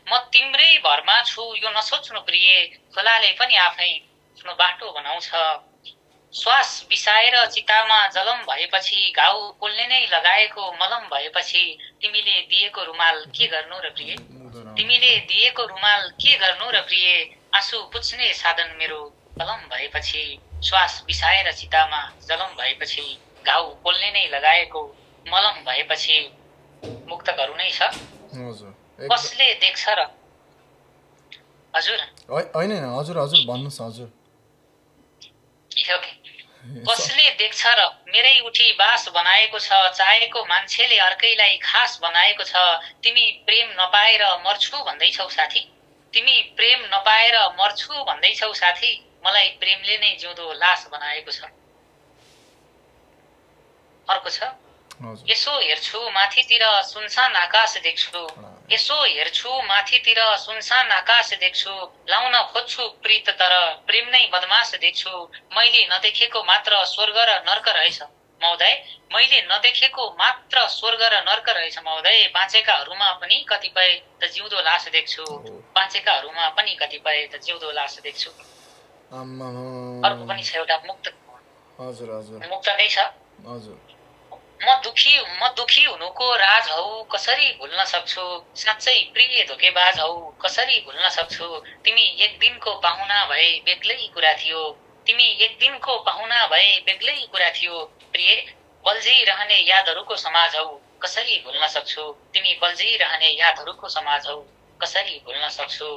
म तिम्रै भरमा छु यो नसोच्नु प्रिय। खोलाले पनि आफै आफ्नो बाटो बनाउँछ। श्वास बिसाएर चितामा जलम भएपछि, घाउ पोल्ने नै लगाएको मलम भएपछि, तिमीले दिएको रुमाल के गर्नु र प्रिय, तिमीले दिएको रुमाल के गर्नु र प्रिय। आँसु पुछ्ने साधन मेरो कलम भएपछि, श्वास बिसाएर चितामा जलम भएपछि, घाउ पोल्ने नै लगाएको मलम भएपछि। मुक्तकहरू नै छ। कसले देख्छ र हजुर होइन हजुर हजुर भन्नुहोस् हजुर। ओके। कसले देख्छ र मेरै उठी बास बनाएको छ, चाहेको मान्छेले अर्कैलाई खास बनाएको छ। तिमी प्रेम नपाएर मर्छु भन्दैछौ साथी, तिमी प्रेम नपाएर मर्छु भन्दैछौ साथी। मलाई प्रेमले नै जिउँदो लास बनाएको छ। अर्को छ। यसो हेर्छु माथितिर सुनसान आकाश देख्छु, यसो हेर्छु माथितिर सुनसान आकाश देख्छु। लाउन खोज्छु प्रीत तर प्रेम नै बदमास देख्छु। मैले नदेखेको मात्र स्वर्ग र नर्क रहेछ महोदय, मैले नदेखेको मात्र स्वर्ग र नर्क रहेछ महोदय। बाँचेकाहरूमा पनि कतिपय त जिउँदो लास देख्छु, बाँचेकाहरूमा पनि कतिपय त जिउँदो लास देख्छु। अर्को पनि छ एउटा मुक्त। हजुर हजुर मुक्तकै छ। हजुर। म दुखी हुनुको राज हौ कसरी भुल्न सक्छु, साँच्चै प्रिय धोकेबाज हौ कसरी भुल्न सक्छु। तिमी एक दिनको पाहुना भए बेग्लै कुरा थियो, तिमी एक दिनको पाहुना भए बेग्लै कुरा थियो। प्रिय बल्झिरहने यादहरूको समाज हौ कसरी भुल्न सक्छु, तिमी बल्झिरहने यादहरूको समाज हौ कसरी भुल्न सक्छु।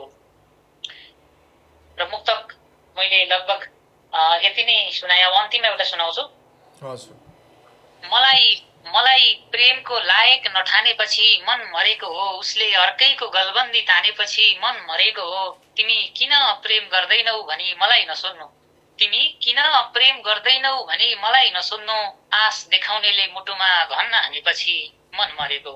र मुक्तक मैले लगभग यति नै सुनाएँ। अब अन्तिम एउटा सुनाउँछु। हजुर। मलाई मलाई प्रेमको लायक नठानेपछि मन मरेको हो, उसले अर्कैको गलबन्दी तानेपछि मन मरेको हो। तिमी किन प्रेम गर्दैनौ भनी मलाई नसोध्नु, तिमी किन प्रेम गर्दैनौ भनी मलाई नसोध्नु, आश देखाउनेले मुटुमा घन्न हानेपछि मन मरेको।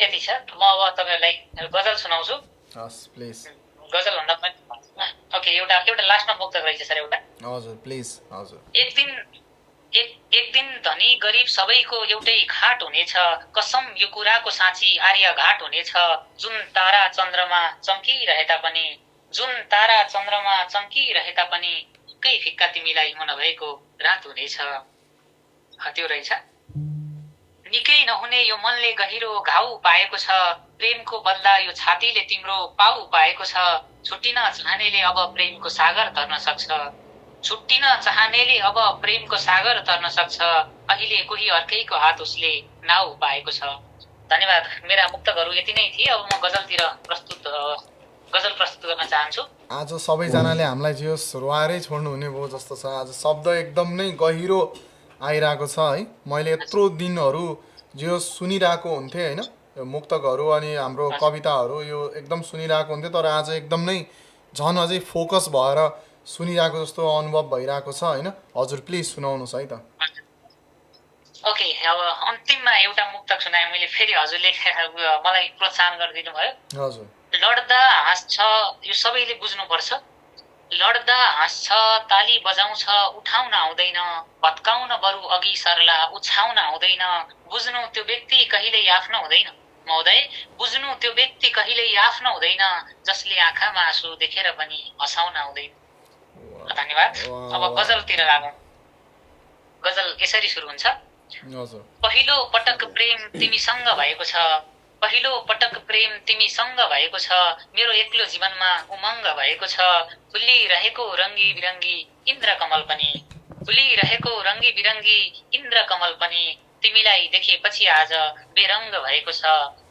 यति छ। म अब तपाईँहरूलाई गजल सुनाउँछु। हस् प्लिज। गजल भन्दा पनि ओके, एउटा लास्टमा मुक्तक रहेछ सर एउटा। हजुर प्लिज। हजुर। एक दिन धनी गरिब सबैको एउटै खाट हुनेछ, कसम यो कुराको साँची आर्य घाट हुनेछ। जुन तारा चन्द्रमा चम्किरहे तापनि, जुन तारा चन्द्रमा चम्किरहे तापनि एकै फिक्का तिमीलाई मन भएको रात हुनेछ। त्यो रहेछ। निकै नहुने यो मनले गहिरो घाउ पाएको छ, प्रेमको बदला यो छातीले तिम्रो पाउ पाएको छ। छुट्टिन चाहनेले अब प्रेमको सागर तर्न सक्छ, छुट्टिन चाहनेले अब प्रेमको सागर तर्न सक्छ। अहिले कोही अर्कैको हात उसले नाउ पाएको छ। धन्यवाद। मेरा मुक्तकहरू यति नै थिए। अब म गजल प्रस्तुत गर्न चाहन्छु। आज सबैजनाले हामीलाई जे होस् रुवाएरै छोड्नु हुने भयो जस्तो छ। आज शब्द एकदम नै गहिरो आइरहेको छ है। मैले यत्रो दिनहरू जे होस् सुनिरहेको हुन्थेँ होइन, यो मुक्तकहरू अनि हाम्रो कविताहरू यो एकदम सुनिरहेको हुन्थेँ, तर आज एकदम नै झन् अझै फोकस भएर सुनिरहेको जस्तो अनुभव भइरहेको छ होइन। हजुर प्लिज सुनाउनुहोस् है त। ओके, अब अन्तिममा एउटा मुक्तक सुनाएँ मैले, फेरि हजुरले मलाई प्रोत्साहन गरिदिनु भयो। हजुर। लड्दा हाँस्छ, यो सबैले बुझ्नुपर्छ। लड्दा हाँस्छ, ताली बजाउँछ, उठाउन आउँदैन, भत्काउन बरु अघि सर्ला, उछाउन आउँदैन। बुझ्नु त्यो व्यक्ति कहिल्यै आफ्नो हुँदैन महोदय, बुझ्नु त्यो व्यक्ति कहिल्यै आफ्नो हुँदैन, जसले आँखामा आँसु देखेर पनि हँसाउन आउँदैन। धन्यवाद। अब गजलतिर लागौँ। गजल यसरी सुरु हुन्छ। पहिलो पटक प्रेम तिमीसँग भएको छ, पहिलो पटक प्रेम तिमीसँग भएको छ, मेरो एक्लो जीवनमा उमङ्ग भएको छ। फुलिरहेको रङ्गी बिरङ्गी इन्द्रकमल पनि, फुलिरहेको रङ्गी बिरङ्गी इन्द्रकमल पनि, तिमीलाई देखेपछि आज बेरङ्ग भएको छ।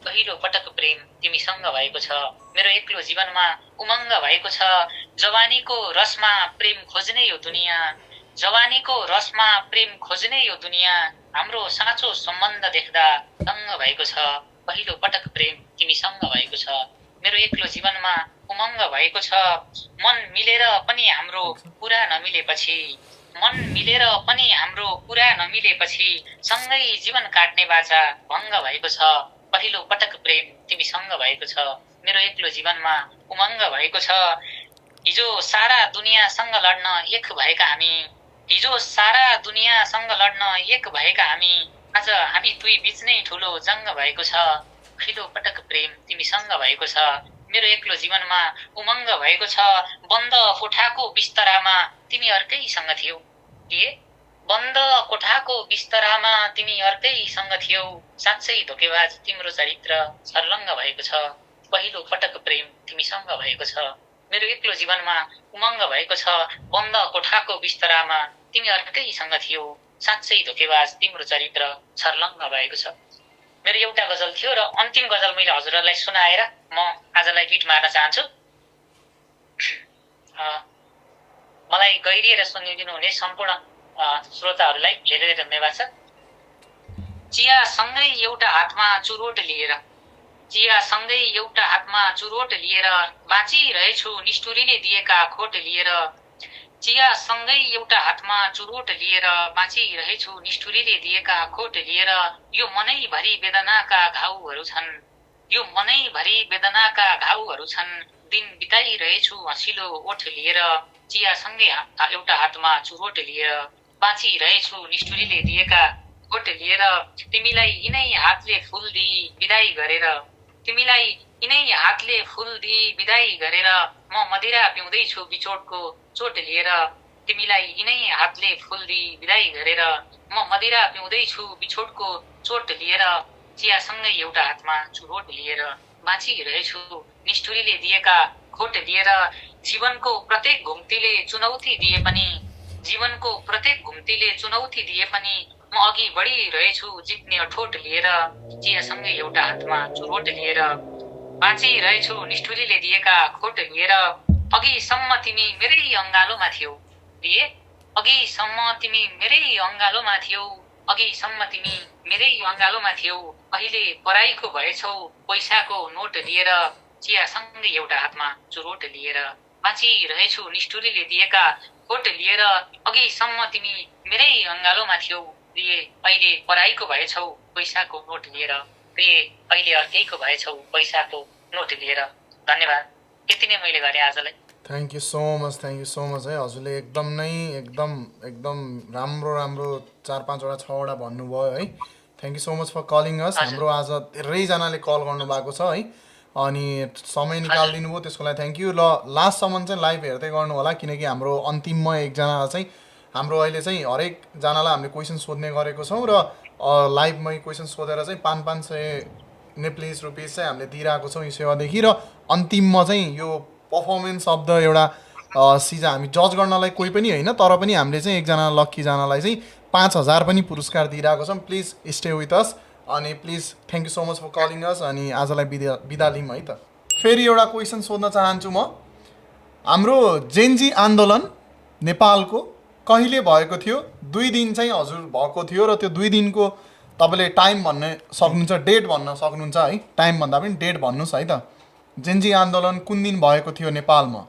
पहिलो पटक प्रेम तिमीसँग भएको छ, मेरो एक्लो जीवनमा उमङ्ग भएको छ। जवानीको रसमा प्रेम खोज्ने यो दुनियाँ, जवानीको रसमा प्रेम खोज्ने यो दुनियाँ, हाम्रो साँचो सम्बन्ध देख्दा दङ्ग भएको छ। पहिलो पटक प्रेम तिमीसँग भएको छ, मेरो एक्लो जीवनमा उमङ्ग भएको छ। मन मिलेर पनि हाम्रो कुरा नमिलेपछि, मन मिलेर पनि हाम्रो कुरा नमिलेपछि, सँगै जीवन काट्ने बाचा भङ्ग भएको छ। पहिलो पटक प्रेम तिमीसँग भएको छ, मेरो एक्लो जीवनमा उमङ्ग भएको छ। हिजो सारा दुनियाँसँग लड्न एक भएका हामी, हिजो सारा दुनियाँसँग लड्न एक भएका हामी, आज हामी दुई बीच नै ठुलो जङ्ग भएको छ। पहिलो पटक प्रेम तिमीसँग भएको छ, मेरो एक्लो जीवनमा उमङ्ग भएको छ। बन्द कोठाको बिस्तरामा तिमी अर्कैसँग थियौ, के बन्द कोठाको बिस्तरामा तिमी अर्कैसँग थियौ, साँच्चै धोकेबाज तिम्रो चरित्र सर्लङ्ग भएको छ। पहिलो पटक प्रेम तिमीसँग भएको छ, मेरो एक्लो जीवनमा उमङ्ग भएको छ। बन्द कोठाको बिस्तरामा तिमी अर्कैसँग थियौ, साँच्चै धोकेबाज तिम्रो चरित्र सर्लङ्ग भएको छ। मेरो एउटा गजल थियो र अन्तिम गजल मैले हजुरहरूलाई सुनाएर म आजलाई बिट मार्न चाहन्छु। मलाई गहिरिएर सुनिदिनु हुने सम्पूर्ण श्रोताहरूलाई धेरै धेरै धन्यवाद छ। चियासँगै एउटा हातमा चुरोट लिएर, चियासँगै एउटा हातमा चुरोट लिएर, बाँचिरहेछु निष्ठुरीले दिएका खोट लिएर। चियासँगै एउटा हातमा चुरोट लिएर, बाँचिरहेछु निष्ठुरीले दिएका खोट लिएर। यो मनैभरि वेदनाका घाउहरू छन्, यो मनैभरि वेदनाका घाउहरू छन्, दिन बिताइरहेछु हँसिलो ओठ लिएर। चियासँगै एउटा हातमा चुरोट लिएर, बाँचिरहेछु निष्ठुरीले दिएका खोट लिएर। तिमीलाई यिनै हातले फुल दिई बिदाई गरेर, तिमीलाई यिनै हातले फुल दिई बिदाई गरेर, म मदिरा पिउँदैछु बिछोडको चोट लिएर। तिमीलाई यिनै हातले फुल दिई बिदाई गरेर, म मदिरा पिउँदैछु बिछोडको चोट लिएर। चियासँगै एउटा हातमा चुरोट लिएर, बाँचिरहेछु निष्ठुरीले दिएका खोट लिएर। जीवनको प्रत्येक घुम्तीले चुनौती दिए पनि, जीवनको प्रत्येक घुम्तीले चुनौती दिए पनि, म अघि बढिरहेछु जित्ने अठोट लिएर। चियासँगै एउटा हातमा चुरोट लिएर, बाँचिरहेछु निष्ठुरीले दिएका खोट लिएर। अघिसम्म तिमी मेरै अङ्गालोमा थियौ, दिए अघिसम्म तिमी मेरै अङ्गालोमा थियौ, अघिसम्म तिमी मेरै अँगालोमा थियौ अहिले पराईको भएछौ पैसाको नोट लिएर चियासँगै एउटा हातमा चुरोट लिएर बाँचिरहेछु निष्ठुरीले दिएका खोट लिएर अघिसम्म तिमी मेरै अँगालोमा थियौ प्रिय अहिले पराईको भएछौ पैसाको नोट लिएर प्रिय अहिले अर्कैको भएछौ पैसाको नोट लिएर धन्यवाद यति नै मैले गरेँ आजलाई थ्याङ्क यू सो मच है हजुरले एकदम राम्रो 4-5वटा 6वटा भन्नुभयो है thank you so much for calling us हाम्रो आज धेरैजनाले कल गर्नुभएको छ है अनि समय निकालिदिनु भयो त्यसको लागि थ्याङ्क यू ल लास्टसम्म चाहिँ लाइभ हेर्दै गर्नु होला किनकि हाम्रो अन्तिममा एकजना चाहिँ हाम्रो अहिले चाहिँ हरेकजनालाई हामीले क्वेसन सोध्ने गरेको छौँ र लाइभमै क्वेसन सोधेर चाहिँ 500 नेपालीज रुपिस चाहिँ हामीले दिइरहेको छौँ यो सेवादेखि र अन्तिममा चाहिँ यो पर्फर्मेन्स अफ द एउटा सिजन हामी जज गर्नलाई कोही पनि होइन तर पनि हामीले चाहिँ एकजना लक्कीजनालाई चाहिँ 5000 पनि पुरस्कार दिइरहेको छौँ प्लिज स्टे विथ अस अनि please thank you so much for calling us अनि आजलाई बिदा लिउँ है त फेरि एउटा क्वेसन सोध्न चाहन्छु म हाम्रो जेनजी आन्दोलन नेपालको कहिले भएको थियो 2 दिन चाहिँ हजुर भएको थियो र त्यो 2 दिनको तपाईँले टाइम भन्ने सक्नुहुन्छ डेट भन्न सक्नुहुन्छ है टाइम भन्दा पनि डेट भन्नुहोस् है त जेनजी आन्दोलन कुन दिन भएको थियो नेपालमा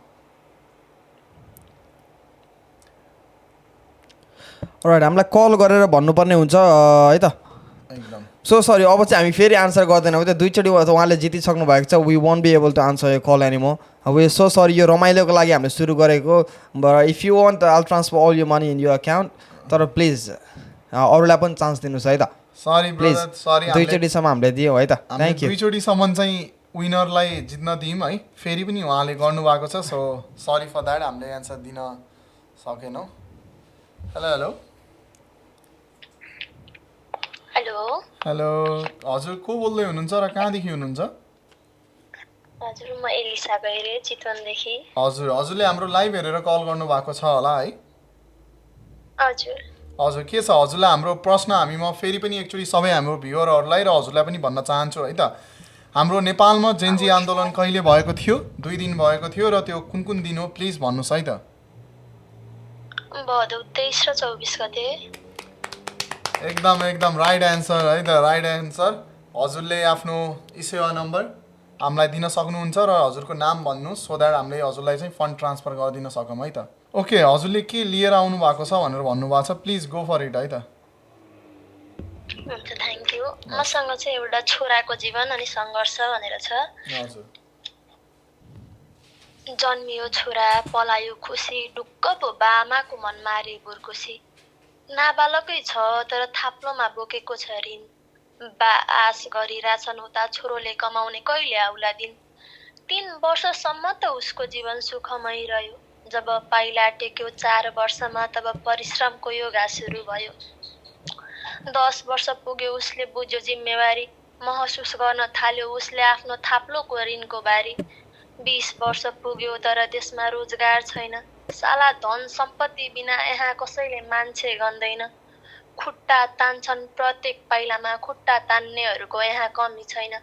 राइट हामीलाई कल गरेर भन्नुपर्ने हुन्छ है त एकदम सो सरी अब चाहिँ हामी फेरि आन्सर गर्दैनौँ त दुईचोटि उहाँले जितिसक्नु भएको छ we won't be able to answer यो call anymore we so sorry यो रमाइलोको लागि हामीले सुरु गरेको if you want all transfer all you money in you account तर प्लिज अरूलाई पनि चान्स दिनुहोस् है त सरी प्लिज सरी दुईचोटिसम्म हामीले दियौँ है त थ्याङ्क यू दुईचोटिसम्म चाहिँ विनरलाई जित्न दियौँ है फेरि पनि उहाँले गर्नुभएको छ सो सरी फर द्याट हामीले एन्सर दिन सकेनौँ हेलो हेलो हजुर को बोल्दै हुनुहुन्छ र कहाँदेखि हुनुहुन्छ हजुर म एलिसा गैरे चितवनदेखि हजुरले हाम्रो लाइभ हेरेर कल गर्नुभएको छ होला है हजुर के छ हजुरलाई हाम्रो प्रश्न हामीमा फेरि पनि एकचोटि सबै हाम्रो भ्युअरहरूलाई र हजुरलाई पनि भन्न चाहन्छु है त हाम्रो नेपालमा जेनजी आन्दोलन कहिले भएको थियो 2 दिन भएको थियो र त्यो कुन दिन हो प्लिज भन्नुहोस् है त भदौ 23 र 24 गते एकदम राइट एन्सर है त राइट एन्सर हजुरले आफ्नो इसेवा नम्बर हामीलाई दिन सक्नुहुन्छ र हजुरको नाम भन्नुहोस् सो द्याट हामीले हजुरलाई चाहिँ फन्ड ट्रान्सफर गरिदिन सकौँ है त ओके हजुरले के लिएर आउनु भएको छ भनेर भन्नुभएको छ प्लिज गो फर इट है त हुन्छ थ्याङ्क यू मसँग चाहिँ एउटा छोराको जीवन अनि सङ्घर्ष भनेर छ हजुर जन्मियो छोरा पलायो खुसी ढुक्क पो बामाको मन मारे बुर्कुसी नाबालकै छ तर थाप्लोमा बोकेको छ ऋण बा आश गरिरहेछन् उता छोरोले कमाउने कहिले आउला दिन 3 वर्षसम्म त उसको जीवन सुखमय रह्यो जब पाइला टेक्यो 4 वर्षमा तब परिश्रमको योगा सुरु भयो 10 वर्ष पुग्यो उसले बुझ्यो जिम्मेवारी महसुस गर्न थाल्यो उसले आफ्नो थाप्लोको ऋणको बारी 20 वर्ष पुग्यो तर त्यसमा रोजगार छैन साला धन सम्पत्ति बिना यहाँ कसैले मान्छे गन्दैन खुट्टा तान्छन् प्रत्येक पाइलामा खुट्टा तान्नेहरूको यहाँ कमी छैन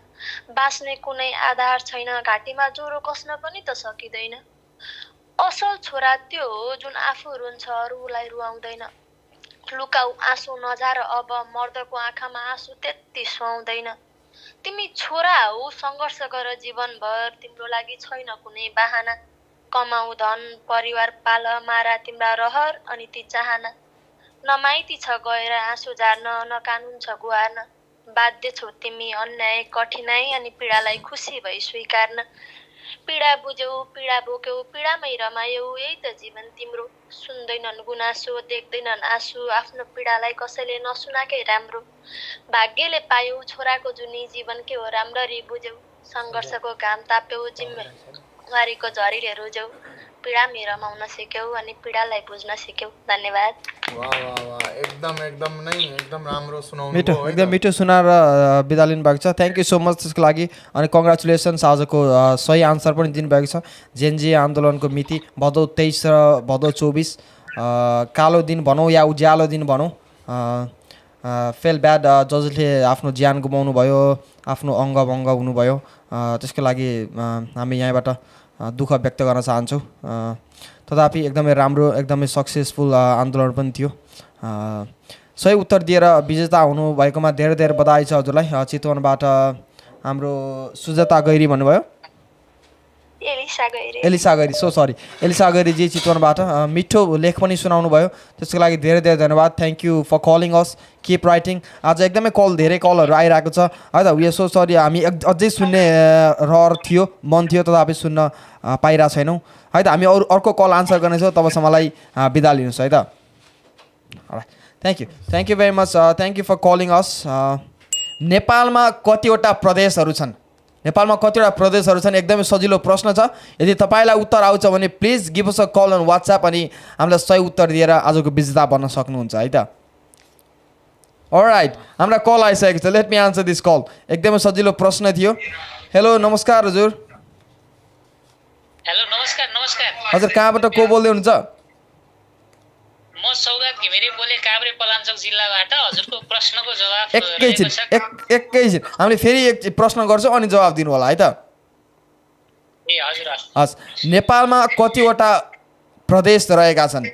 बाँच्ने कुनै आधार छैन घाँटीमा ज्वरो कस्न पनि त सकिँदैन असल छोरा त्यो हो जुन आफू रुन्छ अरूलाई रुवाउँदैन लुकाउ आँसु नझार अब मर्दको आँखामा आँसु त्यति सुहाउँदैन तिमी छोरा हौ सङ्घर्ष गर जीवनभर तिम्रो लागि छैन कुनै बहाना कमाउ धन परिवार पाल मारा तिम्रा रहर अनि ती चाहना नमाइती छ गएर आँसु झार्न न कानुन छ गुहार्न बाध्य छौ तिमी अन्याय कठिनाई अनि पीडालाई खुसी भई स्वीकार्न पीडा बुझ्यौ पीडा बोक्यौ पीडामै रमायौ यही त जीवन तिम्रो सुन्दैनन् गुनासो देख्दैनन् आँसु आफ्नो पीडालाई कसैले नसुनाकै राम्रो भाग्यले पायौ छोराको जुनी जीवन के हो राम्ररी बुझ्यौ सङ्घर्षको घाम ताप्यौ जिम्मेवारीको झरीले रोज्यौ पीडामै रमाउन सिक्यौ अनि पीडालाई बुझ्न सिक्यौ धन्यवाद एकदम राम्रो सुनाउनु मिठो एकदम मिठो सुनाएर बिदा लिनु भएको छ थ्याङ्क यू सो मच त्यसको लागि अनि कङ्ग्रेचुलेसन्स आजको सही आन्सर पनि दिनुभएको छ जेनजी आन्दोलनको मिति भदौ 23 र भदौ 24 कालो दिन भनौँ या उज्यालो दिन भनौँ फेल ब्याड जसले आफ्नो ज्यान गुमाउनु भयो आफ्नो अङ्गभङ्ग हुनुभयो त्यसको लागि हामी यहाँबाट दुःख व्यक्त गर्न चाहन्छौँ तथापि एकदमै राम्रो एकदमै सक्सेसफुल आन्दोलन पनि थियो सही उत्तर दिएर विजेता हुनुभएकोमा धेरै धेरै बधाई छ हजुरलाई। चितवनबाट हाम्रो सुजाता गैरी भन्नुभयो, एलिसा गैरी, सो सरी, एलिसा गैरीजी चितवनबाट मिठो लेख पनि सुनाउनु भयो, त्यसको लागि धेरै धेरै धन्यवाद। Thank you for calling us, keep writing. आज एकदमै धेरै कलहरू आइरहेको छ है त। वी आर सो सरी, हामी अझै सुन्ने रहर थियो, मन थियो, तथापि सुन्न पाइरहेको छैनौँ है त। हामी अर्को कल आन्सर गर्नेछौँ, तबसम्मलाई बिदा लिनुहोस् है त। Thank you very much, thank you for calling us. नेपालमा कतिवटा प्रदेशहरू छन्? नेपालमा कतिवटा प्रदेशहरू छन्? एकदमै सजिलो प्रश्न छ। यदि तपाईँलाई उत्तर आउँछ भने please give us a call on WhatsApp अनि हामीलाई सही उत्तर दिएर आजको विजेता बन्न सक्नुहुन्छ है त। अलराइट, हाम्रा कल आइसकेको छ। Let me answer this call. एकदमै सजिलो प्रश्न थियो। हेलो, नमस्कार हजुर। हेलो, नमस्कार। हजुर, कहाँबाट को बोल्दै हुनुहुन्छ? म सौगात घिमिरे बोले, काभ्रे पलाञ्चोक जिल्लाबाट। हजुरको प्रश्नको जवाफ एकैछिन हामीले फेरि एक प्रश्न गर्छौँ अनि जवाफ दिनु होला है त। ए हजुर। हस्, नेपालमा कतिवटा प्रदेश रहेका छन्?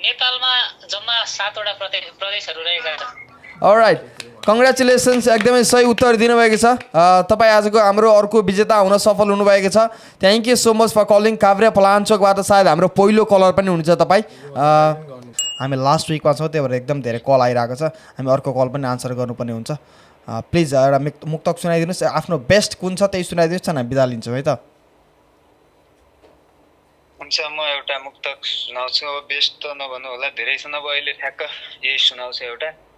नेपालमा जम्मा 7 वटा प्रदेशहरू रहेका छन्। अलराइट, कङ्ग्रेचुलेसन्स, एकदमै सही उत्तर दिनुभएको छ। तपाईँ आजको हाम्रो अर्को विजेता हुन सफल हुनुभएको छ। Thank you so much for calling. Kavre पलाञ्चोकबाट सायद हाम्रो पहिलो कलर पनि हुनुहुन्छ तपाईँ। हामी लास्ट विकमा छौँ, त्यही भएर एकदम धेरै कल आइरहेको छ। हामी अर्को कल पनि आन्सर गर्नुपर्ने हुन्छ। प्लिज एउटा मुक्तक सुनाइदिनुहोस्, आफ्नो बेस्ट कुन छ त्यही सुनाइदिनुहोस्, हामी बिदा लिन्छौँ है त। हुन्छ, म एउटा मुक्तक सुनाउँछु। अब बेस्ट त नभन्नु होला, धेरै छ, नभए अहिले ठ्याक्क यही सुनाउँछु एउटा।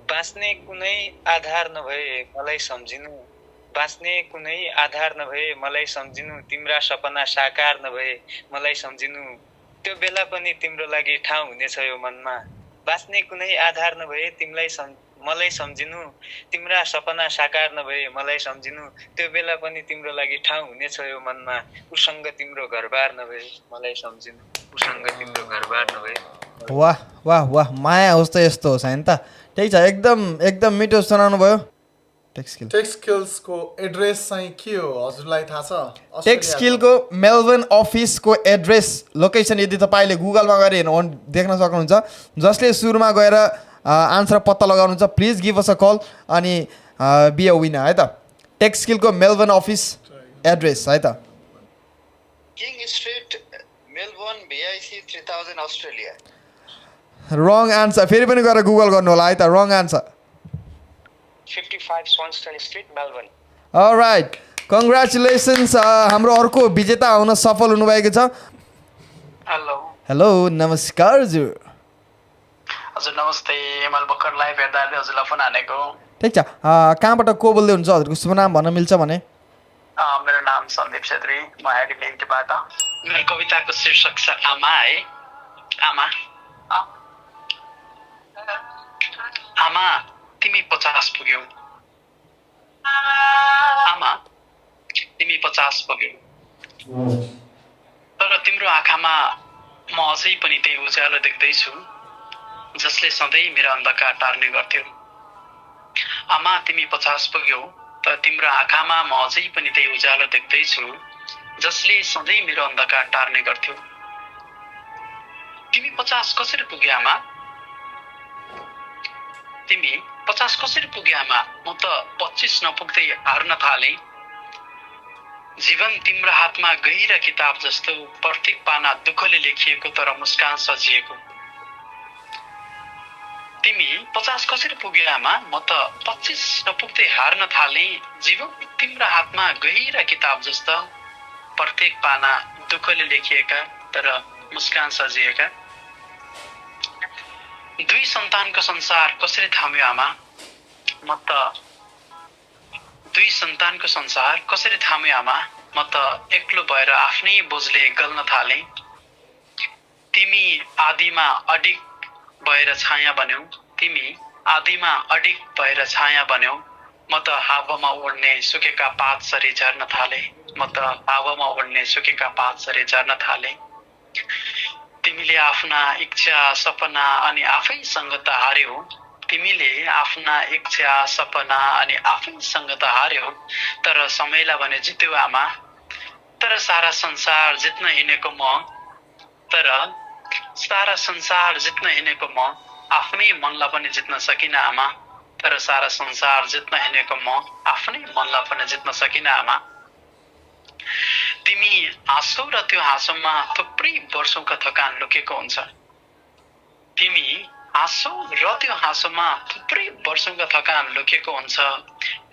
बाँच्ने कुनै आधार नभए मलाई सम्झिनु, बाँच्ने कुनै आधार नभए मलाई सम्झिनु, तिम्रा सपना साकार नभए मलाई सम्झिनु, त्यो बेला पनि तिम्रो लागि ठाउँ हुनेछ यो मनमा। बाँच्ने कुनै आधार नभए मलाई सम्झिनु, तिम्रा सपना साकार नभए मलाई सम्झिनु, त्यो बेला पनि तिम्रो लागि ठाउँ हुनेछ यो मनमा। उसँग तिम्रो घरबार नभए मलाई सम्झिनु, उसँग तिम्रो घरबार नभए। वाह वाह वाह, माया होस् त यस्तो होस् होइन त। ठिक छ, एकदम मिठो सुनाउनु भयो। टेक स्किल्सको एड्रेस चाहिँ के हो हजुरलाई थाहा छ? टेक स्किलको मेलबर्न अफिसको एड्रेस लोकेसन यदि तपाईँले गुगलमा गएर हेर्नु देख्न सक्नुहुन्छ। जसले सुरुमा गएर आन्सर पत्ता लगाउनुहुन्छ please give us a call अनि बी अ विनर है त। टेक स्किलको मेलबर्न अफिस एड्रेस है त। King Street, Melbourne, BIC 3000 Australia. Wrong answer, फेरि पनि गएर गुगल गर्नु होला है त। Wrong answer 55 Swanston Street, Melbourne. Alright, congratulations, हाम्रो अर्को विजेता हुन सफल हुनुभएको छ। हेलो, नमस्कार हजुर। हजुर नमस्ते, मैले भर्खर लाइभ हेर्दा हजुरलाई फोन हानेको। ठिक छ, कहाँबाट को बोल्दै हुनुहुन्छ? हजुरको शुभ नाम भन्न मिल्छ भने? मेरो नाम सन्दीप छेत्री, म एडिलेडबाट। मेरो कविताको शीर्षक छ आमा है। आमा, आमा तिमी 50 पुग्यौ, आमा तिमी 50 पुग्यौ, तर तिम्रो आँखामा म अझै पनि त्यही उज्यालो देख्दैछु जसले सधैँ मेरो अन्धकार टार्ने गर्थ्यो। आमा तिमी 50 पुग्यौ, तर तिम्रो आँखामा म अझै पनि त्यही उज्यालो देख्दैछु जसले सधैँ मेरो अन्धकार टार्ने गर्थ्यो। तिमी 50 कसरी पुग्यो आमा? तिमी 50 कसरी पुग्यो आमा? म त 25 नपुग्दै हार्न थालेँ। जीवन तिम्रो हातमा गहिरा किताब जस्तो, प्रत्येक पाना दुःखले लेखिएको तर मुस्कान सजिएको। तिमी 50 कसरी पुग्यो आमा? म त 25 नपुग्दै हार्न थालेँ। जीवन तिम्रो हातमा गहिरा किताब जस्तो, प्रत्येक पाना दुःखले लेखिएका तर मुस्कान सजिएका। 2 सन्तानको संसार कसरी थाम्यो आमा? म त 2 सन्तानको संसार कसरी थाम्यो आमा? म त एक्लो भएर आफ्नै बोझले गल्न थालेँ। तिमी आदिमा अडिग भएर छाया बन्यौ, तिमी आदिमा अडिग भएर छाया बन्यौ, म त हावामा उड्ने सुकेका पात सरी झर्न थालेँ। म त हावामा उड्ने सुकेका पात सरी झर्न थालेँ। तिमीले आफ्ना इच्छा सपना अनि आफैसँग त हार्यौ, तिमीले आफ्ना इच्छा सपना अनि आफैसँग त हार्यौ, तर समयलाई भने जित्यौ आमा। तर सारा संसार जित्न हिँडेको म, तर सारा संसार जित्न हिँडेको म आफ्नै मनलाई पनि जित्न सकिनँ आमा। तर सारा संसार जित्न हिँडेको म आफ्नै मनलाई पनि जित्न सकिनँ आमा। तिमी हाँसौ र त्यो हाँसोमा थुप्रै वर्षौंका थकान लुकेको हुन्छ। तिमी हाँसौ र त्यो हाँसोमा थुप्रै वर्षौंका थकान लुकेको हुन्छ।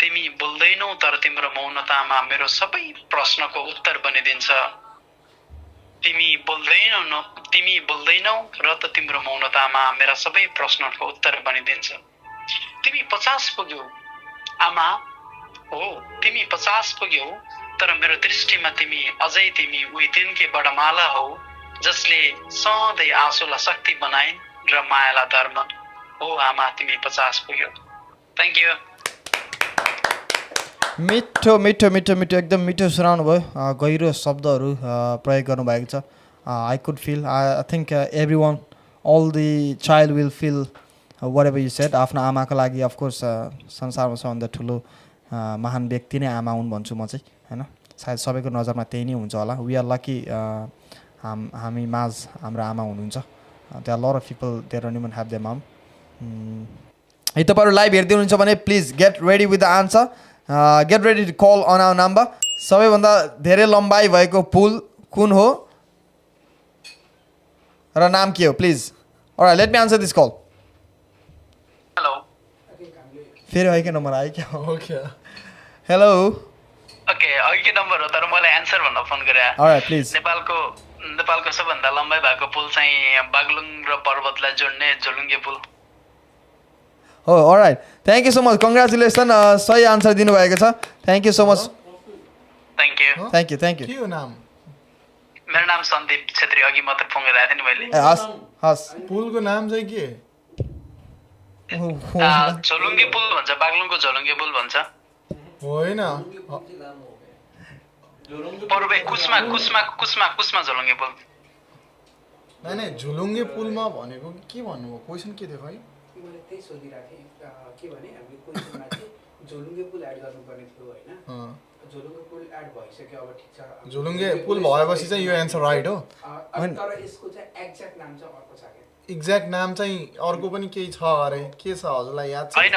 तिमी बोल्दैनौ तर तिम्रो मौनतामा मेरो सबै प्रश्नको उत्तर बनिदिन्छ। तिमी बोल्दैनौ र त तिम्रो मौनतामा मेरा सबै प्रश्नहरूको उत्तर बनिदिन्छ। तिमी 50 पुग्यौ आमा, हो तिमी 50 पुग्यौ, तर मेरो दृष्टिमा तिमी अझै तिमी उही दिनकै बडमाला हौ जसले सधैँ आँसुलाई शक्ति बनाइन् र मायालाई धर्म। हो आमा, तिमी 50 पुग्यौ। Thank you. मिठो मिठो मिठो मिठो एकदम मिठो सुनाउनु भयो। गहिरो शब्दहरू प्रयोग गर्नुभएको छ। I could feel, I think everyone, all the child will feel whatever you said. आफ्नो आमाको लागि अफकोर्स संसारमा सबभन्दा ठुलो महान व्यक्ति नै आमा हुन् भन्छु म चाहिँ, होइन? सायद सबैको नजरमा त्यही नै हुन्छ होला। वी आर लकी, हामी माझ हाम्रो आमा हुनुहुन्छ। They are lot of people they don't even have their mom. है तपाईँहरू लाइभ हेर्दै हुनुहुन्छ भने please get ready with the answer, get ready to call on our number. सबैभन्दा धेरै लम्बाइ भएको पुल कुन हो र नाम के हो please? Alright, let me answer this call. Hello, फेरि है के नम्बर आयो क्या? हो क्या? हेलो, ओके, अघिकै नम्बर हो तर मलाई एन्सर भन्न फोन गरे। All right please. नेपालको सबभन्दा लम्बाइ भएको पुल चाहिँ बागलुङ र पर्वतलाई जोड्ने झोलुङ्गे पुल हो। All right, thank you so much, congratulation, सही आन्सर दिनुभएको छ। Thank you so much. Thank you. Thank you, thank you. के हो नाम? मेरो नाम सन्दीप छेत्री। अघि मात्र फोन गरेको थिएँ नि मैले। हस् हस्। पुलको नाम चाहिँ के? झोलुङ्गे पुल भन्छ, बागलुङको झोलुङ्गे पुल भन्छ। होइन, पर्वे कुस्मा झोलुङ्गे पुल। नै झुलुङ्गे पुलमा भनेको के भन्नुभयो? क्वेसन के थियो भाइ? मैले त्यही सोधिराखेँ के भने हामीले क्वेसनमा चाहिँ झोलुङ्गे पुल एड गर्नुपर्ने थियो होइन। झोलुङ्गे पुल एड भइसक्यो, अब ठिक छ। झुलुङ्गे पुल भएपछि चाहिँ यो एन्सर राइट हो। तर यसको चाहिँ एक्ज्याक्ट नाम चाहिँ अर्को छ क्या? एक्ज्याक्ट नाम चाहिँ अर्को पनि केही छ अरे, के छ हजुरलाई याद छ? होइन,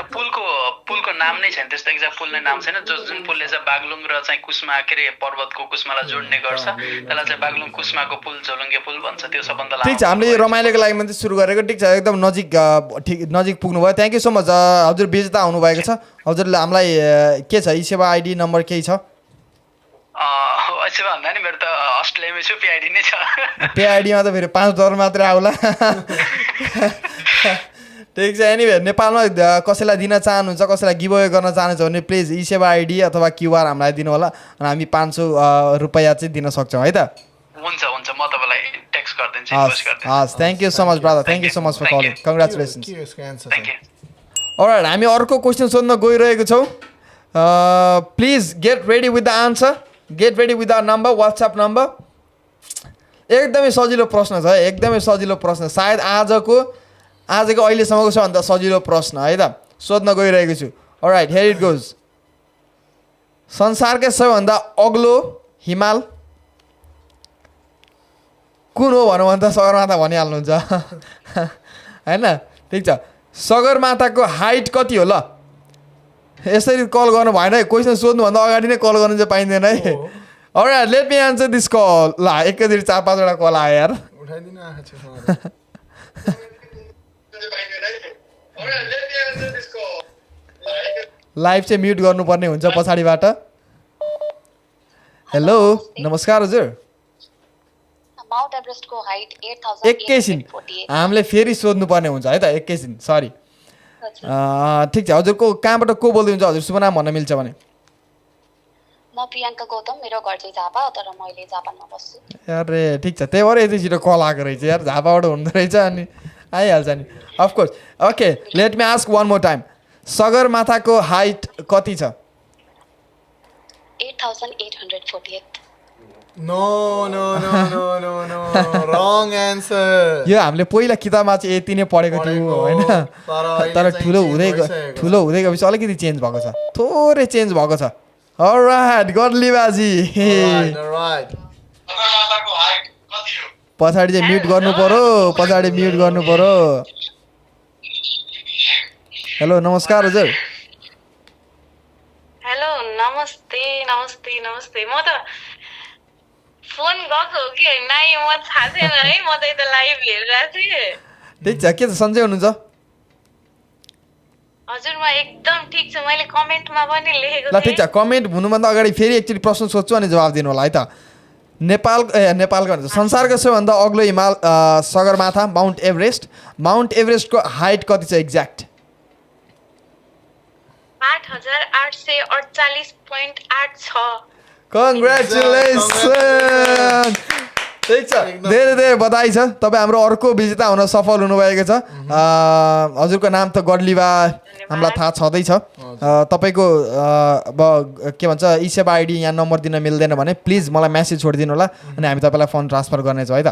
पुलको नाम नै छैन त्यस्तो, एक्ज्याक्ट पुल नै नाम छैन। जुन पुलले चाहिँ बागलुङ र चाहिँ कुस्मा के अरे पर्वतको कुस्मालाई जोड्ने गर्छ त्यसलाई चाहिँ बागलुङ कुस्माको पुल झोलुङ्गे पुल भन्छ। त्यो सबभन्दा ठिक छ, हामीले रमाइलोको लागि मात्रै सुरु गरेको। ठिक छ, एकदम नजिक पुग्नुभयो। Thank you so much. हजुर विजेता आउनुभएको छ। हजुरले हामीलाई के छ, ई सेवा आइडी नम्बर केही छ? यसो भन्दा नि मेरो त अस्ट्रेलियामै छु, पिआइडी नै छ। पिआइडीमा त फेरि $5 मात्रै आउला। ठिक छ, एनिवे नेपालमा कसैलाई दिन चाहनुहुन्छ, कसैलाई गिभ अवे गर्न चाहनुहुन्छ भने प्लिज ई सेवा आइडी अथवा क्युआर हामीलाई दिनु होला, अनि हामी ₹500 चाहिँ दिन सक्छौँ है त? हुन्छ, म तपाईँलाई टेक्स्ट गरिदिन्छु। हस्, thank you so much brother, thank you so much for calling, congratulations. Thank you. Alright, हामी अर्को क्वेसन सोध्न गइरहेको छौँ। Please get ready with the answer, get ready with the number, WhatsApp number. एकदमै सजिलो प्रश्न छ है, एकदमै सजिलो प्रश्न, सायद आजको अहिलेसम्मको सबभन्दा सजिलो प्रश्न है त, सोध्न गइरहेको छु। All right, here it goes. संसारकै सबैभन्दा अग्लो हिमाल कुन हो भनौँ भने त सगरमाथा भनिहाल्नुहुन्छ होइन? ठिक छ, सगरमाथाको हाइट कति हो? ल यसरी कल गर्नु भएन है, क्वेसन सोध्नुभन्दा अगाडि नै कल गर्नु चाहिँ पाइँदैन है। Alright, let me answer this call. ल एकैचोटि 4-5वटा कल आयो यार। लाइभ चाहिँ म्युट गर्नुपर्ने हुन्छ पछाडिबाट। हेलो, नमस्कार हजुर। माउन्ट एभरेस्टको हाइट 8000। एकैछिन, हामीले फेरि सोध्नुपर्ने हुन्छ है त, एकैछिन, सरी। ठिक छ, हजुरको कहाँबाट को बोल्दै हुन्छ? हजुर शुभ नाम भन्न मिल्छ भने? म प्रियङ्का गौतम, मेरो घर चाहिँ झापा, तर मैले जापानमा बस्छु। अरे ठिक छ, त्यही भएर यति छिटो कल आएको रहेछ यार, झापाबाट हुँदो रहेछ, अनि आइहाल्छ नि of course. Okay, let me ask one more time, सगरमाथाको हाइट कति छ? 8848। No, wrong answer. यो हामीले पहिला किताबमा चाहिँ यति नै पढेको थियौँ होइन, तर ठुलो हुँदै गएपछि अलिकति चेन्ज भएको छ, थोरै चेन्ज भएको छ। अलराइट, गडली बाजी। पछाडि चाहिँ म्युट गर्नु पर्यो हेलो नमस्कार हजुर हेलो नमस्ते म त फोन गएको हो कि होइन म थाहा छैन है म त यता लाइभ हेरिरहेको थिएँ ठिक छ के छ सन्चै हुनुहुन्छ हजुर म एकदम ठिक छु मैले कमेन्टमा पनि लेखेको ल ठिक छ कमेन्ट हुनुभन्दा अगाडि फेरि एकचोटि प्रश्न सोध्छु अनि जवाब दिनु होला है त नेपालको संसारको सबैभन्दा अग्लो हिमाल सगरमाथा माउन्ट एभरेस्टको हाइट कति छ एक्ज्याक्ट 8848.86 कङ्ग्रेचुलेसन ठिक छ धेरै धेरै बधाई छ तपाईँ हाम्रो अर्को विजेता हुन सफल हुनुभएको छ हजुरको नाम त गडलिभा हामीलाई थाहा छँदैछ तपाईँको अब के भन्छ ई सेवा आइडी यहाँ नम्बर दिन मिल्दैन भने प्लिज मलाई मेसेज छोडिदिनु होला अनि हामी तपाईँलाई फन्ड ट्रान्सफर गर्नेछौँ है त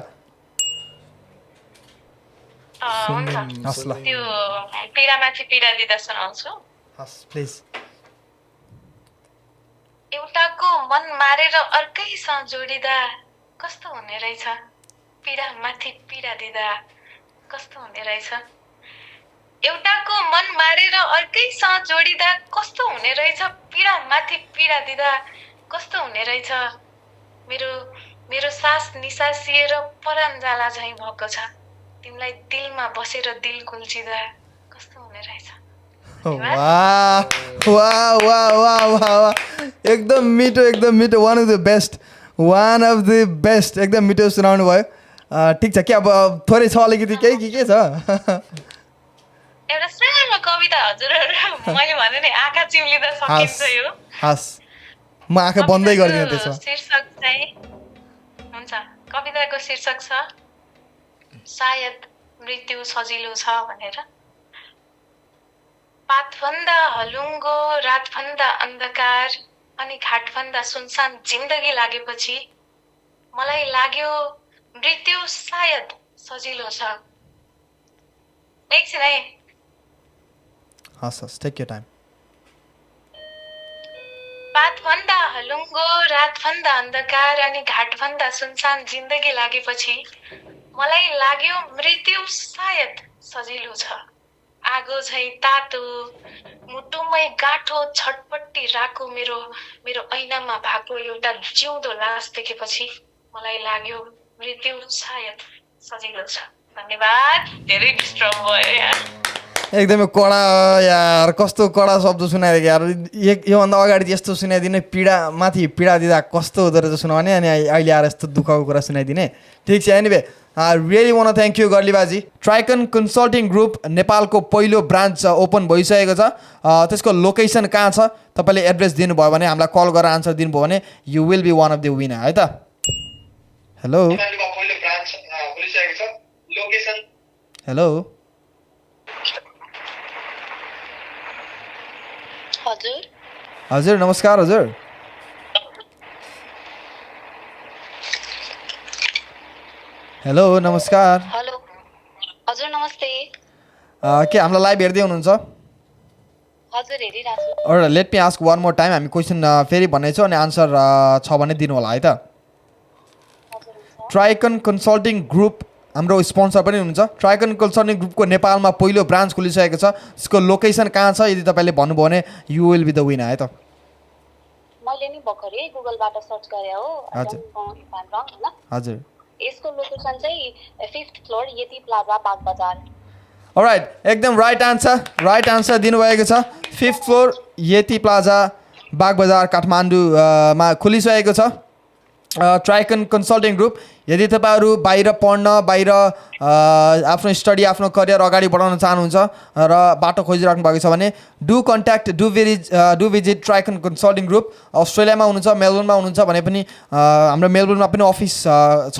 हस् ल त्यो पीडामाथि पीडा दिँदा सुनाउँछु हस् प्लिज एउटाको मन मारेर अर्कैसँग जोडिँदा कस्तो हुने रहेछ पीडामाथि पीडा दिँदा कस्तो हुने रहेछ एउटाको मन मारेर अर्कैसँग जोडिँदा कस्तो हुने रहेछ पीडामाथि पीडा दिँदा कस्तो हुने रहेछ मेरो सास निसासिएर परान जाला झैँ भएको छ तिमीलाई दिलमा बसेर दिल कुल्चिँदा कस्तो हुने रहेछ वाह एकदम मिठो वान अफ द बेस्ट एकदम मिठो सुनाउनु भयो ठिक छ के अब थोरै छ अलिकति केही के छ एउटा सानो कविता हजुरहरु मैले भने नि आँखा चिम्लिँदा सकिन्छ यो हस् म आँखा बन्दै गर्दिन त्यसो शीर्षक चाहिँ हुन्छ कविताको शीर्षक छ सायद मृत्यु सजिलो छ भनेर पातभन्दा हलुङ्गो रातभन्दा अन्धकार अनि घाटभन्दा सुनसान जिन्दगी लागेपछि मलाई लाग्यो मृत्यु सायद सजिलो छ एकछिन है हस् टेक योर टाइम पातभन्दा हलुङ्गो रातभन्दा अन्धकार अनि घाटभन्दा सुनसान जिन्दगी लागेपछि मलाई लाग्यो मृत्यु सायद सजिलो छ आगो झै तातो मुटुमै गाँठो छटपट्टी राको मेरो ऐनामा भएको एउटा जिउँदो लास देखेपछि मलाई लाग्यो मृत्यु सायद सजिलो छ धन्यवाद धेरै डिस्टर्ब भयो यार एकदमै कडा यार कस्तो कडा शब्द सुनाइदिएको यार योभन्दा अगाडि यस्तो सुनाइदिने माथि पीडा दिँदा कस्तो हुँदो रहेछ सुनाउने अनि अहिले आएर यस्तो दुःखको कुरा सुनाइदिने ठिक छ anyway really one thank you गर्लीबाजी ट्राइकन कन्सल्टिङ ग्रुप नेपालको पहिलो ब्रान्च ओपन भइसकेको छ त्यसको लोकेसन कहाँ छ तपाईँले एड्रेस दिनुभयो भने हामीलाई कल गरेर आन्सर दिनुभयो भने you will be one of the winner है त हेलो हेलो हजुर नमस्कार हजुर हेलो नमस्कार हेलो हजुर नमस्ते के हामीलाई लाइभ हेर्दै हुनुहुन्छ हजुर हेरिरहेछु alright let me ask one more time हामी क्वेसन फेरि भन्नेछौँ अनि आन्सर छ भने दिनु होला है त ट्राइकन कन्सल्टिङ ग्रुप हाम्रो स्पोन्सर पनि हुनुहुन्छ ट्राइकन कन्सल्टिङ ग्रुपको नेपालमा पहिलो ब्रान्च खोलिसकेको छ त्यसको लोकेसन कहाँ छ यदि तपाईँले भन्नुभयो भने you will be the winner है त मैले नि भर्खरै गुगलबाट सर्च गरे हो हजुर हजुर यसको लोकेसन चाहिँ 5th फ्लोर यति प्लाजा बागबजार अलराइट एकदम राइट आन्सर दिनुभएको छ 5th फ्लोर यति प्लाजा बागबजार काठमाडौँमा खोलिसकेको छ ट्राइकन कन्सल्टिङ ग्रुप यदि तपाईँहरू बाहिर पढ्न बाहिर आफ्नो स्टडी आफ्नो करियर अगाडि बढाउन चाहनुहुन्छ र बाटो खोजिराख्नु भएको छ भने डु भिजिट ट्राइकन कन्सल्टिङ ग्रुप अस्ट्रेलियामा हुनुहुन्छ मेलबर्नमा हुनुहुन्छ भने पनि हाम्रो मेलबर्नमा पनि अफिस छ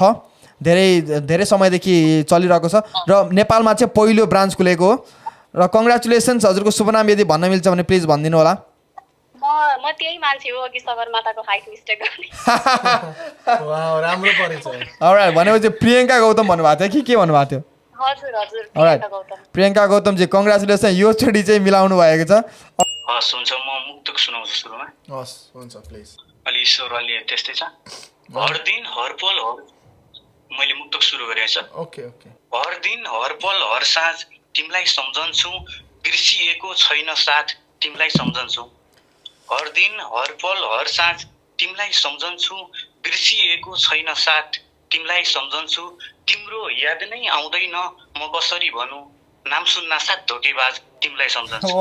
धेरै समयदेखि चलिरहेको छ र नेपालमा चाहिँ पहिलो ब्रान्च खुलेको हो र कङ्ग्रेचुलेसन्स हजुरको शुभ नाम यदि भन्न मिल्छ भने प्लिज भनिदिनु होला म त्यही मान्छे हो अघि सगरमाथाको हाइट मिस्टेक गर्ने वाउ राम्रो परिचय अलराइट भनेपछि प्रियङ्का गौतम भन्नुभएको थियो कि के भन्नुभएको थियो हजुर अलराइट प्रियङ्का गौतमजी कङ्ग्रेचुलेसन यो चोटि चाहिँ मिलाउनु भएको छ हस् हुन्छ म मुक्तक सुनाउँछु सुरुमा हस् हुन्छ प्लिज अलि ईश्वर अलि त्यस्तै छ हर दिन हर पल मैले मुक्तक सुरु गरेँ छ। Okay okay. हर दिन हर पल हर साँझ तिमीलाई सम्झन्छु, बिर्सिएको छैन साथ तिमीलाई सम्झन्छु। हर दिन हर पल हर साँझ तिमीलाई सम्झन्छु, बिर्सिएको छैन साथ तिमीलाई सम्झन्छु। तिम्रो याद नै आउँदैन म कसरी भनौँ, नाम सुन्न साथ धोकेबाज तिमीलाई सम्झन्छु।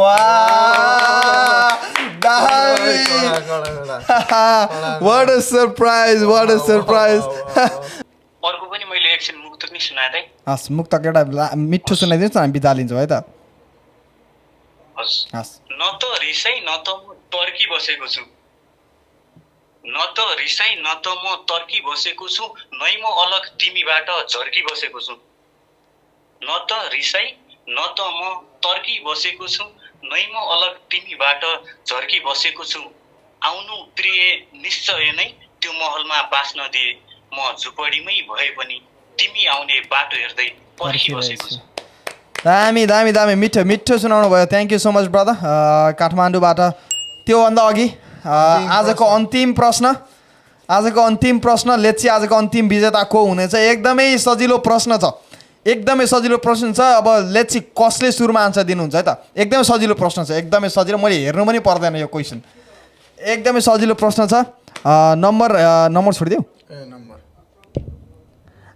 What a surprise, what a surprise. अर्को पनि मैले एकछिन मुक्तक नै सुनाए थिएँ। हस् मुक्तक एउटा मिठो सुनाइदिनुहोस् न, हामी बिदा लिन्छौँ है त। हस्। न त रिसाई न त म तर्की बसेको छु, न त रिसाई न त म तर्की बसेको छु, नै म अलग तिमीबाट झर्की बसेको छु। न त रिसाई न त म तर्की बसेको छु, नै म अलग तिमीबाट झर्की बसेको छु। आउनु प्रिय निश्चय नै त्यो महलमा बाँच्न दिए, म झुपडीमै भए पनि तिमी आउने बाटो हेर्दै पर्खी बसेको छु। दामी दामी दामी मिठो मिठो सुनाउनु भयो। Thank you so much brother. काठमाडौँबाट त्योभन्दा अघि आजको अन्तिम प्रश्न लेट्स सी आजको अन्तिम विजेता को हुनेछ। एकदमै सजिलो प्रश्न छ, एकदमै सजिलो प्रश्न छ। अब लेट्स सी कसले सुरुमा आन्सर दिनुहुन्छ है त। एकदमै सजिलो प्रश्न छ, एकदमै सजिलो, मैले हेर्नु पनि पर्दैन यो क्वेसन। एकदमै सजिलो प्रश्न छ। नम्बर छोडिदेऊ,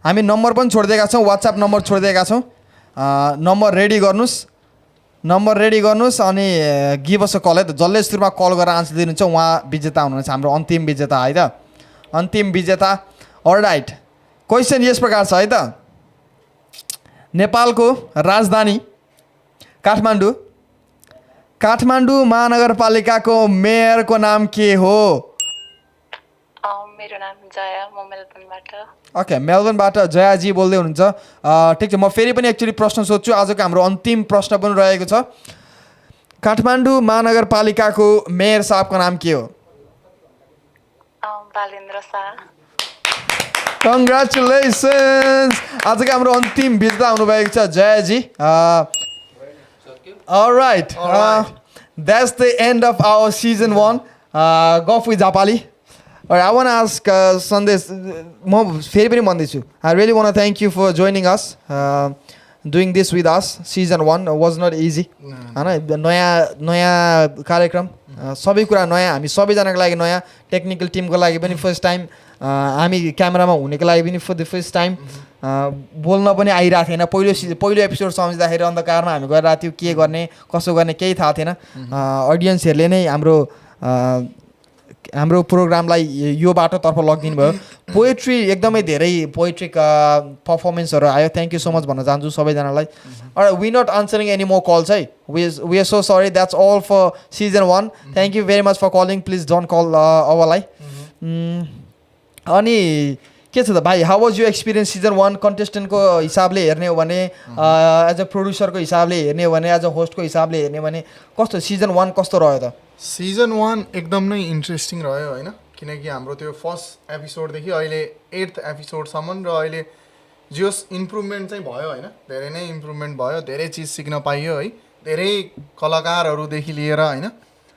हामी नम्बर पनि छोडिदिएका छौँ, वाट्सएप नम्बर छोडिदिएका छौँ। नम्बर रेडी गर्नुहोस् अनि गिभ अस अ कल है त। जसले सुरुमा कल गरेर आन्सर दिनुहुन्छ उहाँ विजेता हुनुहुन्छ, हाम्रो अन्तिम विजेता है त, अन्तिम विजेता। अलराइट, क्वेसन यस प्रकार छ है त। नेपालको राजधानी काठमाडौँ महानगरपालिकाको मेयरको नाम के हो? मेरो नाम जया, म मेलबर्नबाट। ओके, मेलबर्नबाट जयाजी बोल्दै हुनुहुन्छ। ठिक छ, म फेरि पनि एक्चुअली प्रश्न सोध्छु। आजको हाम्रो अन्तिम प्रश्न पनि रहेको छ। काठमाडौँ महानगरपालिकाको मेयर साहबको नाम के हो? बालेन्द्र शाह। कङ्ग्रेचुलेसन्स, आजको हाम्रो अन्तिम विजेता हुनुभएको छ जयाजी। Alright, that's the end of our season 1 गफ with Jhapali. I want to ask Sandesh, म फेरि पनि भन्दैछु, I really want to thank you for joining us, doing this with us. Season 1 was not easy, हैन? नयाँ कार्यक्रम, सबै कुरा नयाँ, हामी सबैजनाको लागि नयाँ, टेक्निकल टिमको लागि पनि फर्स्ट टाइम, हामी क्यामेरामा हुनेको लागि पनि फर द फर्स्ट टाइम, बोल्न पनि आइरहेको थिएन। पहिलो एपिसोड सम्झिँदाखेरि अन्धकारमा हामी गरिरहेको थियो, के गर्ने कसो गर्ने केही थाहा थिएन। अडियन्सहरूले नै हाम्रो प्रोग्रामलाई यो बाटोतर्फ लगिदिनु भयो। पोएट्री एकदमै धेरै पोएट्रिक पर्फर्मेन्सहरू आयो। थ्याङ्क यू सो मच भन्न चाहन्छु सबैजनालाई। We not answering any more calls है, we are so sorry, that's all for season 1। Thank you very much for calling, please don't call अवरलाई। अनि के छ त भाइ, how was you experience season 1? कन्टेस्टेन्टको हिसाबले हेर्ने हो भने, एज अ प्रोड्युसरको हिसाबले हेर्ने हो भने, एज अ होस्टको हिसाबले हेर्ने हो भने कस्तो सिजन 1 कस्तो रह्यो त? सिजन 1 एकदम नै इन्ट्रेस्टिङ रह्यो होइन, किनकि हाम्रो त्यो फर्स्ट एपिसोडदेखि अहिले 8th एपिसोडसम्म र अहिले जोस इम्प्रुभमेन्ट चाहिँ भयो होइन, धेरै नै इम्प्रुभमेन्ट भयो, धेरै चिज सिक्न पाइयो है। धेरै कलाकारहरूदेखि लिएर होइन,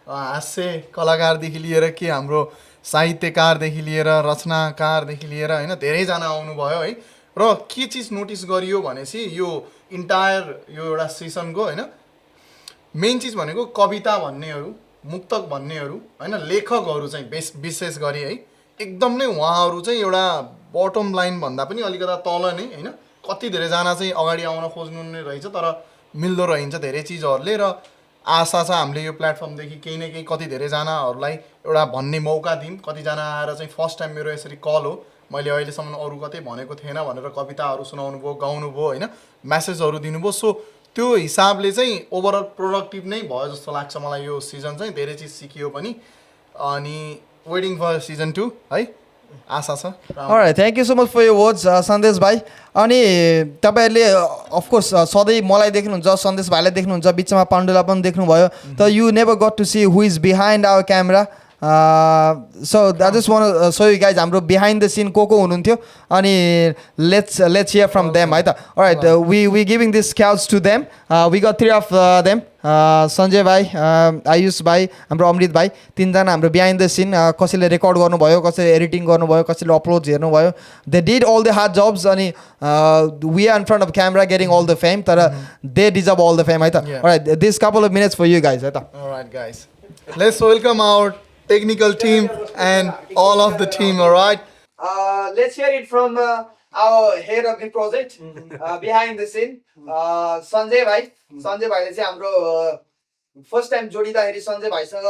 हास्य कलाकारदेखि लिएर के हाम्रो साहित्यकारदेखि लिएर रचनाकारदेखि लिएर होइन, धेरैजना आउनुभयो है। र के चिज नोटिस गरियो भनेपछि यो इन्टायर यो एउटा सेसनको होइन, मेन चिज भनेको कविता भन्नेहरू, मुक्तक भन्नेहरू होइन, लेखकहरू चाहिँ विशेष गरी है, एकदम नै उहाँहरू चाहिँ एउटा बटम लाइन भन्दा पनि अलिकता तल नै होइन। कति धेरैजना चाहिँ अगाडि आउन खोज्नु नै रहेछ, तर मिल्दो रहन्छ धेरै चिजहरूले। र आशा छ हामीले यो प्लेटफर्मदेखि केही न केही कति धेरैजनाहरूलाई एउटा भन्ने मौका दिउँ। कतिजना आएर चाहिँ फर्स्ट टाइम मेरो यसरी कल हो, मैले अहिलेसम्म अरू कतै भनेको थिएन भनेर कविताहरू सुनाउनु भयो, गाउनु भयो होइन, मेसेजहरू दिनुभयो। सो त्यो हिसाबले चाहिँ ओभरअल प्रोडक्टिभ नै भयो जस्तो लाग्छ मलाई यो सिजन चाहिँ। धेरै चिज सिकियो पनि, अनि वेटिङ फर सिजन 2 है, आशा छ। Alright, thank you so much for your words Sandesh भाइ। अनि तपाईँहरूले अफकोर्स सधैँ मलाई देख्नुहुन्छ, सन्देश भाइलाई देख्नुहुन्छ, बिचमा पाण्डुलाई पनि देख्नुभयो, तर you never got to see who is behind our camera. So I just want to show you guys हाम्रो behind the scene को हुनुहुन्थ्यो अनि let's hear from them है त. Alright, we giving this couch to them. We got 3 of them. Sanjay भाइ, आयुष भाइ, हाम्रो अमृत भाइ, तीनजना हाम्रो बिहाइन्ड द सिन कसैले रेकर्ड गर्नुभयो, कसैले एडिटिङ गर्नुभयो, कसैले अपलोड्स हेर्नुभयो. They did all the hard jobs अनि we are in front of camera getting all the fame, तर they deserve all the fame है त. Alright, this couple of minutes for you guys है त. Alright guys, let's welcome our technical team and all of the team. Alright, Let's hear it from our head of the project, behind the scene, Sanjay भाइ. सञ्जय भाइले चाहिँ हाम्रो first time जोडिँदाखेरि Sanjay भाइसँग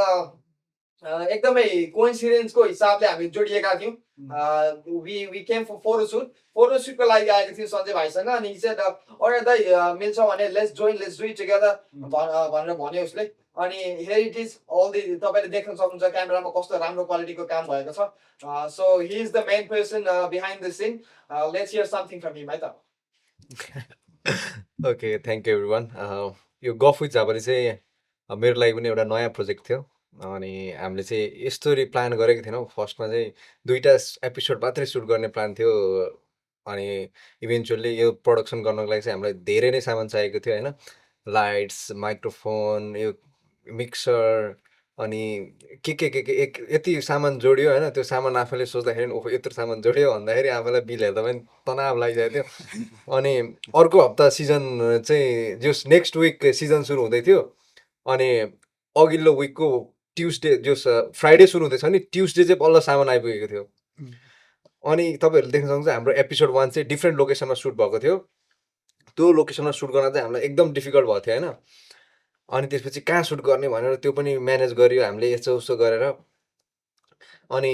एकदमै कोइन्सिडेन्सको हिसाबले हामी जोडिएका थियौँ. we came for फोटोसुटको लागि आएको थियौँ सञ्जय भाइसँग. अनि चाहिँ अरे दाइ मिल्छ भने लेट्स डु इट टुगेदर भनेर भन्यो उसले. अनि here it is all the, तपाईँले देख्न सक्नुहुन्छ क्यामेरामा कस्तो राम्रो क्वालिटीको काम भएको छ. So he is the main person behind the scene. Let's hear something from him है त. Okay, thank you everyone. यो गफ विथ झापाली चाहिँ मेरो लागि पनि एउटा नयाँ प्रोजेक्ट थियो. अनि हामीले चाहिँ यस्तो प्लान गरेको थिएनौँ. फर्स्टमा चाहिँ 2टा एपिसोड मात्रै सुट गर्ने प्लान थियो. अनि इभेन्चुअली यो प्रडक्सन गर्नको लागि चाहिँ हामीलाई धेरै नै सामान चाहिएको थियो होइन. लाइट्स, माइक्रोफोन, यो मिक्सर अनि के यति सामान जोड्यो होइन. त्यो सामान आफैले सोच्दाखेरि ओहो यत्रो सामान जोड्यो भन्दाखेरि आफैलाई बिल हेर्दा पनि तनाव लागिरहेको थियो. अनि अर्को हप्ता सिजन चाहिँ जस नेक्स्ट विक सिजन सुरु हुँदै थियो. अनि अघिल्लो विकको ट्युसडे जस फ्राइडे सुरु हुँदैछ नि, ट्युसडे चाहिँ बल्ल सामान आइपुगेको थियो. अनि तपाईँहरूले देख्न सक्नुहुन्छ हाम्रो एपिसोड 1 चाहिँ डिफ्रेन्ट लोकेसनमा सुट भएको थियो. त्यो लोकेसनमा सुट गर्न चाहिँ हामीलाई एकदम डिफिकल्ट भएको थियो होइन. अनि त्यसपछि कहाँ सुट गर्ने भनेर त्यो पनि म्यानेज गरियो हामीले यसो उसो गरेर. अनि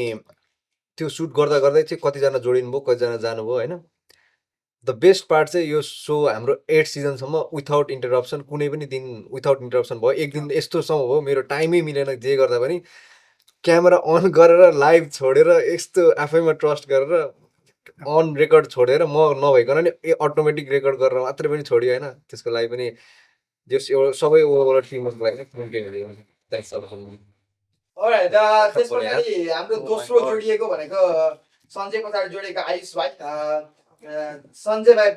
त्यो सुट गर्दा गर्दै चाहिँ कतिजना जोडिनु भयो, कतिजना जानुभयो होइन. द बेस्ट पार्ट चाहिँ यो सो हाम्रो 8 सिजनसम्म विथआउट इन्टरप्सन, कुनै पनि दिन विथआउट इन्टरप्सन भयो. एक दिन यस्तोसम्म भयो मेरो टाइमै मिलेन जे गर्दा पनि. क्यामेरा अन गरेर लाइभ छोडेर यस्तो आफैमा ट्रस्ट गरेर अन रेकर्ड छोडेर म नभइकन नि अटोमेटिक रेकर्ड गरेर मात्रै पनि छोडियो होइन. त्यसको लागि पनि जस एउटा सबै ओभरअल टिमको लागि थ्याङ्क्स. अलराइट, त्यसपछि हाम्रो दोस्रो जोडिएको भनेको सञ्जय पछाडि जोडिएको आयुष भाइ. सञ्जय भाइ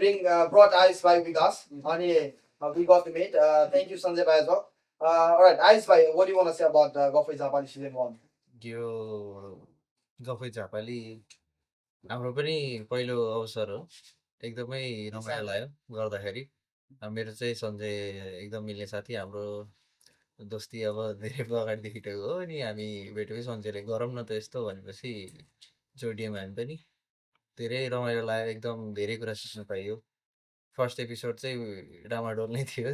brought आयुष भाइ with us. अनि we got to meet. Thank you Sanjay भाइ as well. Alright, आयुष भाइ, what do you want to say about गफ विथ झापाली season 1? यो गफ विथ झापाली हाम्रो पनि पहिलो अवसर हो. एकदमै रमाइलो लाग्यो गर्दाखेरि. मेरो चाहिँ सञ्जय एकदम मिल्ने साथी. हाम्रो दोस्ती अब धेरै अगाडिदेखि हो. अनि हामी भेटेपछि सञ्जयले गरौँ न त यस्तो भनेपछि जोडियौँ हामी पनि. धेरै रमाइलो लाग्यो, एकदम धेरै कुरा सिक्न पाइयो. फर्स्ट एपिसोड चाहिँ डामाडोल नै थियो.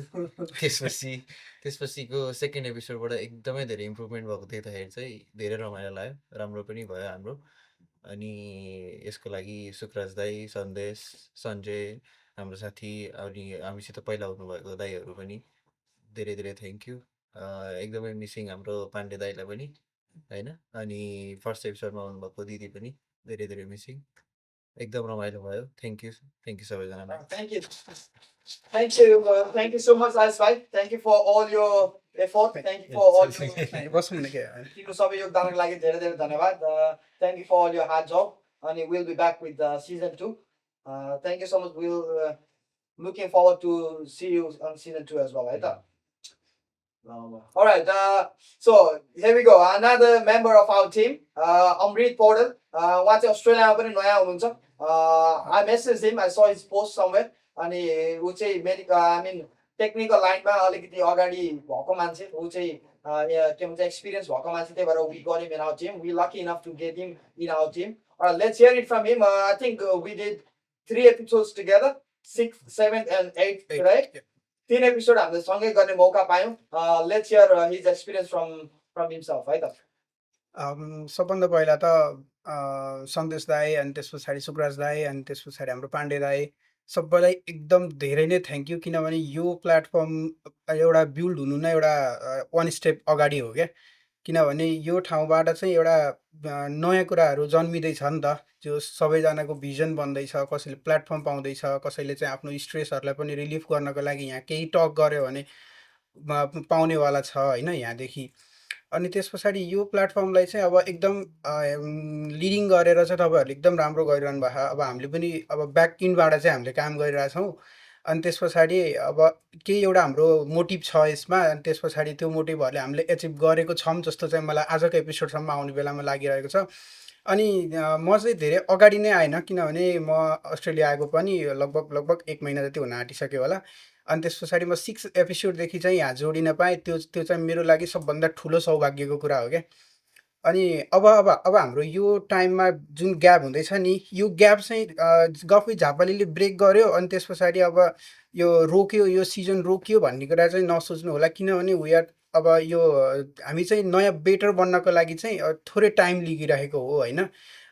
त्यसपछिको सेकेन्ड एपिसोडबाट एकदमै धेरै इम्प्रुभमेन्ट भएको देख्दाखेरि चाहिँ धेरै रमाइलो लाग्यो, राम्रो पनि भयो हाम्रो. अनि यसको लागि सुकराज दाई, सन्देश, सञ्जय हाम्रो साथी अनि हामीसित पहिला आउनुभएको दाईहरू पनि धेरै धेरै थ्याङ्क यू. एकदमै मिसिङ हाम्रो पाण्डे दाईलाई पनि होइन. अनि फर्स्ट एपिसोडमा आउनुभएको दिदी पनि धेरै धेरै मिसिङ. एकदम रमाइलो भयो. थ्याङ्क यू सबैजनालाई. Thank you so much Ayush भाइ. Thank you for all your effort. Thank you for all your सबै योगदानको लागि धेरै धेरै धन्यवाद. Thank you for all your hard job. And we'll be back with season 2. Thank you so much. We'll looking forward to see you on season 2 as well. Right? All right. So here we go. Another member of our team, Amrit Portal. उहाँ चाहिँ अस्ट्रेलियामा पनि नयाँ हुनुहुन्छ. I messaged him. I saw his post somewhere. अनि ऊ चाहिँ technical लाइनमा अलिकति अगाडि भएको मान्छे. ऊ चाहिँ के भन्छ एक्सपिरियन्स भएको मान्छे. त्यही भएर we got him in our team. We lucky enough to get him in our team. Alright, let's hear it from him. I think we did 3 episodes together, 6th, 7th and 8th, right? 3 episode हामीले सँगै गर्ने मौका पायौँ. Let's hear his experience from himself, है त. सबभन्दा पहिला त सन्देश दाई अनि त्यस पछाडि सुकराज दाई अनि त्यस पछाडि हाम्रो पाण्डे दाई सबैलाई एकदम धेरै नै थ्याङ्क यू. किनभने यो प्लेटफर्म एउटा बिल्ड हुनु नै एउटा 1 स्टेप अगाडि हो क्या. किनभने यो ठाउँबाट चाहिँ एउटा नयाँ कुराहरू जन्मिँदैछ नि त. जो सबैजनाको भिजन बन्दैछ, कसैले प्लेटफर्म पाउँदैछ, कसैले चाहिँ आफ्नो स्ट्रेसहरूलाई पनि रिलिफ गर्नको लागि यहाँ केही टक गर्यो भने पाउनेवाला छ होइन यहाँदेखि. अनि त्यस पछाडि यो प्लेटफर्मलाई चाहिँ अब एकदम लिडिङ गरेर चाहिँ तपाईँहरूले एकदम राम्रो गरिरहनु भएको छ। अब हामीले पनि अब ब्याक इन्डबाट चाहिँ हामीले काम गरिरहेछौँ। अनि त्यस पछाडि अब केही एउटा हाम्रो मोटिभ छ यसमा। अनि त्यस पछाडि त्यो मोटिभहरूले हामीले एचिभ गरेको छौँ जस्तो चाहिँ मलाई आजको एपिसोडसम्म आउने बेलामा लागिरहेको छ। अनि म चाहिँ धेरै अगाडि नै आएन, किनभने म अस्ट्रेलिया आएको पनि लगभग 1 महिना जति हुन आँटिसक्यो होला। अनि त्यस पछाडि म 6 एपिसोडदेखि चाहिँ यहाँ जोडिन पाएँ। त्यो चाहिँ मेरो लागि सबभन्दा ठुलो सौभाग्यको कुरा हो क्या। अनि अब हाम्रो यो टाइममा जुन ग्याप हुँदैछ नि, यो ग्याप चाहिँ गफ विथ झापालीले ब्रेक गर्यो। अनि त्यस पछाडि अब यो रोक्यो, यो सिजन रोकियो भन्ने कुरा चाहिँ नसोच्नु होला, किनभने वी आर अब यो हामी चाहिँ नयाँ बेटर बन्नको लागि चाहिँ थोरै टाइम लिइरहेको हो होइन।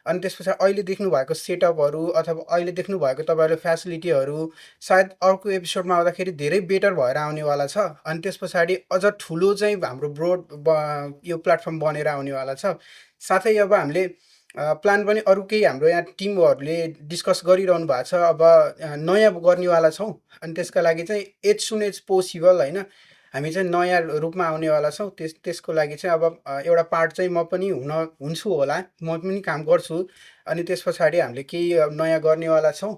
अनि त्यस पछाडि अहिले देख्नु भएको सेटअपहरू अथवा अहिले देख्नु भएको तपाईँहरूले फ्यासिलिटीहरू सायद अर्को एपिसोडमा आउँदाखेरि धेरै बेटर भएर आउनेवाला छ। अनि त्यस पछाडि अझ ठुलो चाहिँ हाम्रो यो प्लेटफर्म बनेर आउनेवाला छ। साथै अब हामीले प्लान पनि अरू केही हाम्रो यहाँ टिमहरूले डिस्कस गरिरहनु भएको छ। अब नयाँ गर्नेवाला छौँ। अनि त्यसका लागि चाहिँ एज सुन एज पोसिबल होइन हामी चाहिँ नयाँ रूपमा आउनेवाला छौँ। त्यसको लागि चाहिँ अब एउटा पार्ट चाहिँ म पनि हुन्छु होला, म पनि काम गर्छु। अनि त्यस पछाडि हामीले केही नयाँ गर्नेवाला छौँ।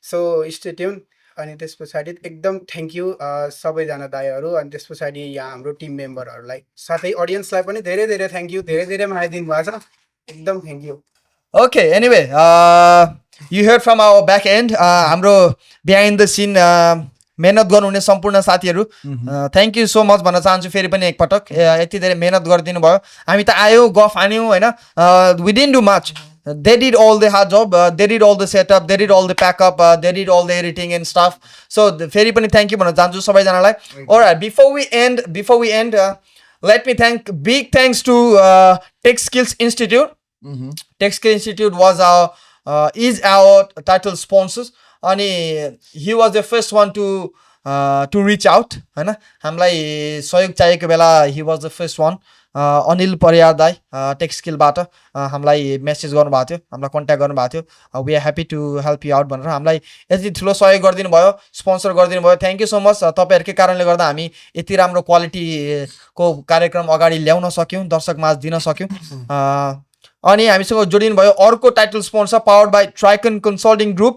So stay tune. अनि त्यस पछाडि एकदम थ्याङ्क यू सबैजना दाइहरू। अनि त्यस पछाडि यहाँ हाम्रो टिम मेम्बरहरूलाई साथै अडियन्सलाई पनि धेरै धेरै थ्याङ्क यू, धेरै धेरै माया दिनुभएको छ, एकदम thank you. Okay, anyway, you heard from our back end, हाम्रो behind the scene मेहनत गर्नुहुने सम्पूर्ण साथीहरू थ्याङ्क यू सो मच भन्न चाहन्छु फेरि पनि एकपटक। यति धेरै मेहनत गरिदिनु भयो। हामी त आयो गफ हान्यौँ होइन, we didn't do much, they did all the hard job, they did all the setup, they did all the backup, they did all the editing and stuff. So फेरि पनि थ्याङ्क यू भन्न चाहन्छु सबैजनालाई। Alright, before we end, let me big thanks to Tech Skills Institute. Tech Skills Institute is our title sponsors. अनि he was the first one to reach out हैन, हामीलाई सहयोग चाहिएको बेला he was the first one. Anil Pariyar दाई take स्किलबाट हामीलाई message गर्नुभएको थियो, हामीलाई कन्ट्याक्ट गर्नुभएको थियो। We are happy to help you out भनेर हामीलाई यति ठुलो सहयोग गरिदिनु भयो, स्पोन्सर गरिदिनु भयो। Thank you so much. तपाईँहरूकै कारणले गर्दा हामी यति राम्रो क्वालिटीको कार्यक्रम अगाडि ल्याउन सक्यौँ, दर्शक माझ दिन सक्यौँ। अनि हामीसँग जोडिनु भयो अर्को title sponsor powered by Tricon consulting group.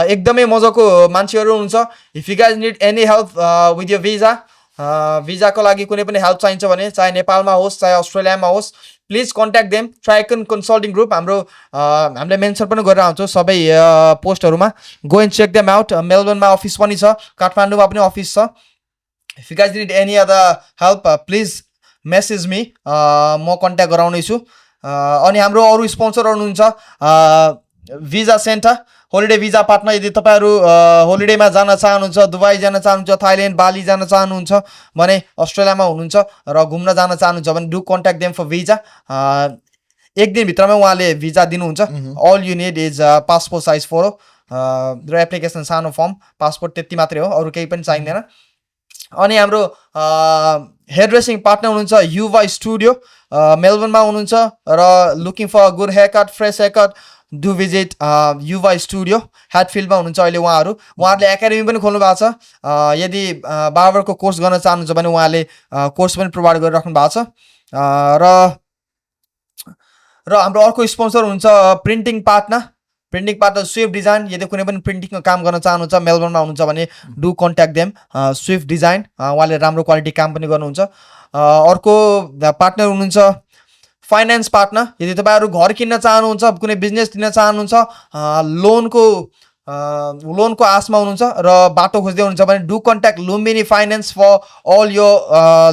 एकदमै मजाको मान्छेहरू हुनुहुन्छ। If you guys need any help with your भिजाको लागि कुनै पनि हेल्प चाहिन्छ भने चाहे नेपालमा होस् चाहे अस्ट्रेलियामा होस्, please contact them. Tricon consulting group हामीले मेन्सन पनि गरेर आउँछौँ सबै पोस्टहरूमा। Go and check them out. मेलबर्नमा अफिस पनि छ, काठमाडौँमा पनि अफिस छ। If you guys need any other help please message me, म कन्ट्याक्ट गराउनेछु। अनि हाम्रो अरू स्पोन्सरहरू हुनुहुन्छ visa centre, holiday visa partner. यदि तपाईँहरू होलिडेमा जान चाहनुहुन्छ, दुबई जान चाहनुहुन्छ, थाइल्यान्ड बाली जान चाहनुहुन्छ भने, अस्ट्रेलियामा हुनुहुन्छ र घुम्न जान चाहनुहुन्छ भने do contact them for visa. 1 दिनभित्रमै उहाँले भिजा दिनुहुन्छ। All you need is passport size photo र एप्लिकेसन सानो फर्म, पासपोर्ट त्यति मात्रै हो, अरू केही पनि चाहिँदैन। अनि हाम्रो हेयर ड्रेसिङ पार्टनर हुनुहुन्छ युवा स्टुडियो, मेलबर्नमा हुनुहुन्छ र looking for good hair cut, fresh hair cut, do visit Yuva studio. ह्याटफिल्डमा हुनुहुन्छ अहिले उहाँहरूले एकाडेमी पनि खोल्नु भएको छ। यदि बार्बरको कोर्स गर्न चाहनुहुन्छ भने उहाँले कोर्स पनि प्रोभाइड गरिराख्नु भएको छ। र हाम्रो अर्को स्पोन्सर हुन्छ प्रिन्टिङ पार्टनर स्विफ्ट डिजाइन। यदि कुनै पनि प्रिन्टिङको काम गर्न चाहनुहुन्छ, मेलबर्नमा हुनुहुन्छ भने do contact them Swift design, उहाँले राम्रो क्वालिटी काम पनि गर्नुहुन्छ। अर्को पार्टनर हुनुहुन्छ फाइनेन्स पार्टनर। यदि तपाईँहरू घर किन्न चाहनुहुन्छ, कुनै बिजनेस दिन चाहनुहुन्छ, लोनको आशमा हुनुहुन्छ र बाटो खोज्दै हुनुहुन्छ भने do contact Lumbini finance for all your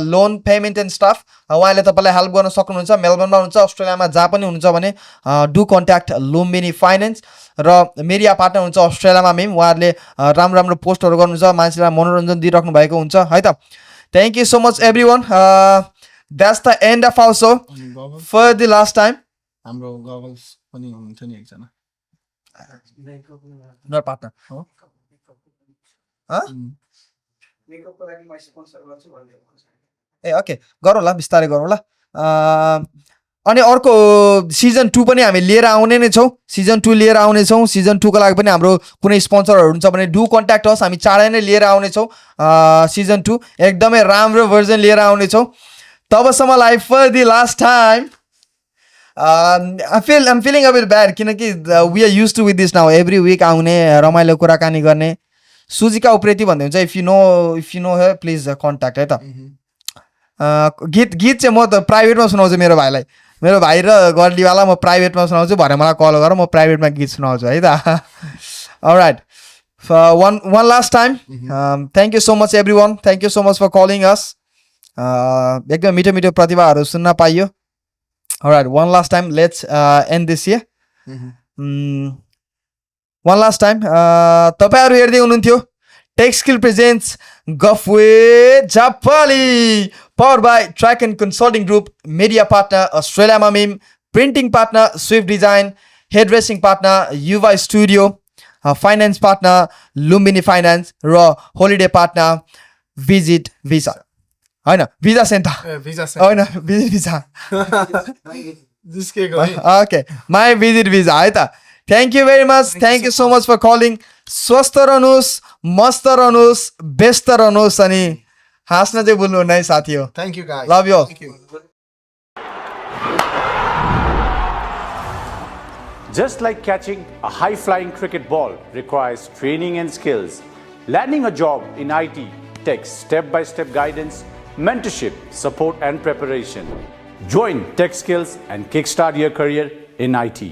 loan payment and stuff. उहाँले तपाईँलाई हेल्प गर्न सक्नुहुन्छ। मेलबर्नमा हुनुहुन्छ, अस्ट्रेलियामा जहाँ पनि हुनुहुन्छ भने डु कन्ट्याक्ट लुम्बिनी फाइनेन्स। र मेरिया पार्टनर हुन्छ अस्ट्रेलियामा मेम, उहाँहरूले राम्रो पोस्टहरू गर्नुहुन्छ, मान्छेलाई मनोरञ्जन दिइराख्नु भएको हुन्छ है त। Thank you so much everyone. That's the end of our so for the last time. हाम्रो गगल्स पनि हुनुहुन्छ नि एकजना पार्टनर ए ओके, गरौँ ल, बिस्तारै गरौँ ल। अनि अर्को सिजन 2 पनि हामी लिएर आउने नै छौँ। सिजन 2 लिएर आउनेछौँ। सिजन 2 को लागि पनि हाम्रो कुनै स्पोन्सरहरू हुन्छ भने डु कन्ट्याक्ट होस्। हामी चाँडै नै लिएर आउनेछौँ सिजन 2, एकदमै राम्रो भर्जन लिएर आउनेछौँ। तबसम्मलाई for the last time I'm feeling a bit bad किनकि we are used to with this now every week आउने रमाइलो कुराकानी गर्ने सुजिका उप्रेती भन्दै हुन्छ if you know her please contact है त गीत चाहिँ म त प्राइभेटमा सुनाउँछु मेरो भाइलाई मेरो भाइ र गर्लीवाला म प्राइभेटमा सुनाउँछु भरे मलाई कल गर म प्राइभेटमा गीत सुनाउँछु है त alright one last time thank you so much everyone thank you so much for calling us एकदम मिठो मिठो प्रतिभाहरू सुन्न पाइयो alright one last time let's end this here one last time तपाईहरु हेर्दै हुनुहुन्थ्यो टेक स्किल प्रेजेन्ट्स गफवे जापाली powered by Track and Consulting Group, media partner Australia Mamim, printing partner Swift Design, hairdressing partner Yuva Studio, finance partner Lumbini Finance, र holiday partner Visit Visa. हैन visa centre visa centre हैन visit visa जिसके गयो okay my visit visa है त thank you very much thank you so much for calling स्वस्थ रहनुहोस् मस्त रहनुहोस् व्यस्त रहनुहोस् अनि हाँस्न चाहिँ भुल्नुहुन्न है साथी हो thank you guys love you Just like catching a high-flying cricket ball requires training and skills, landing a job in IT takes step-by-step guidance, mentorship, support and preparation. Join Tech Skills and kickstart your career in IT.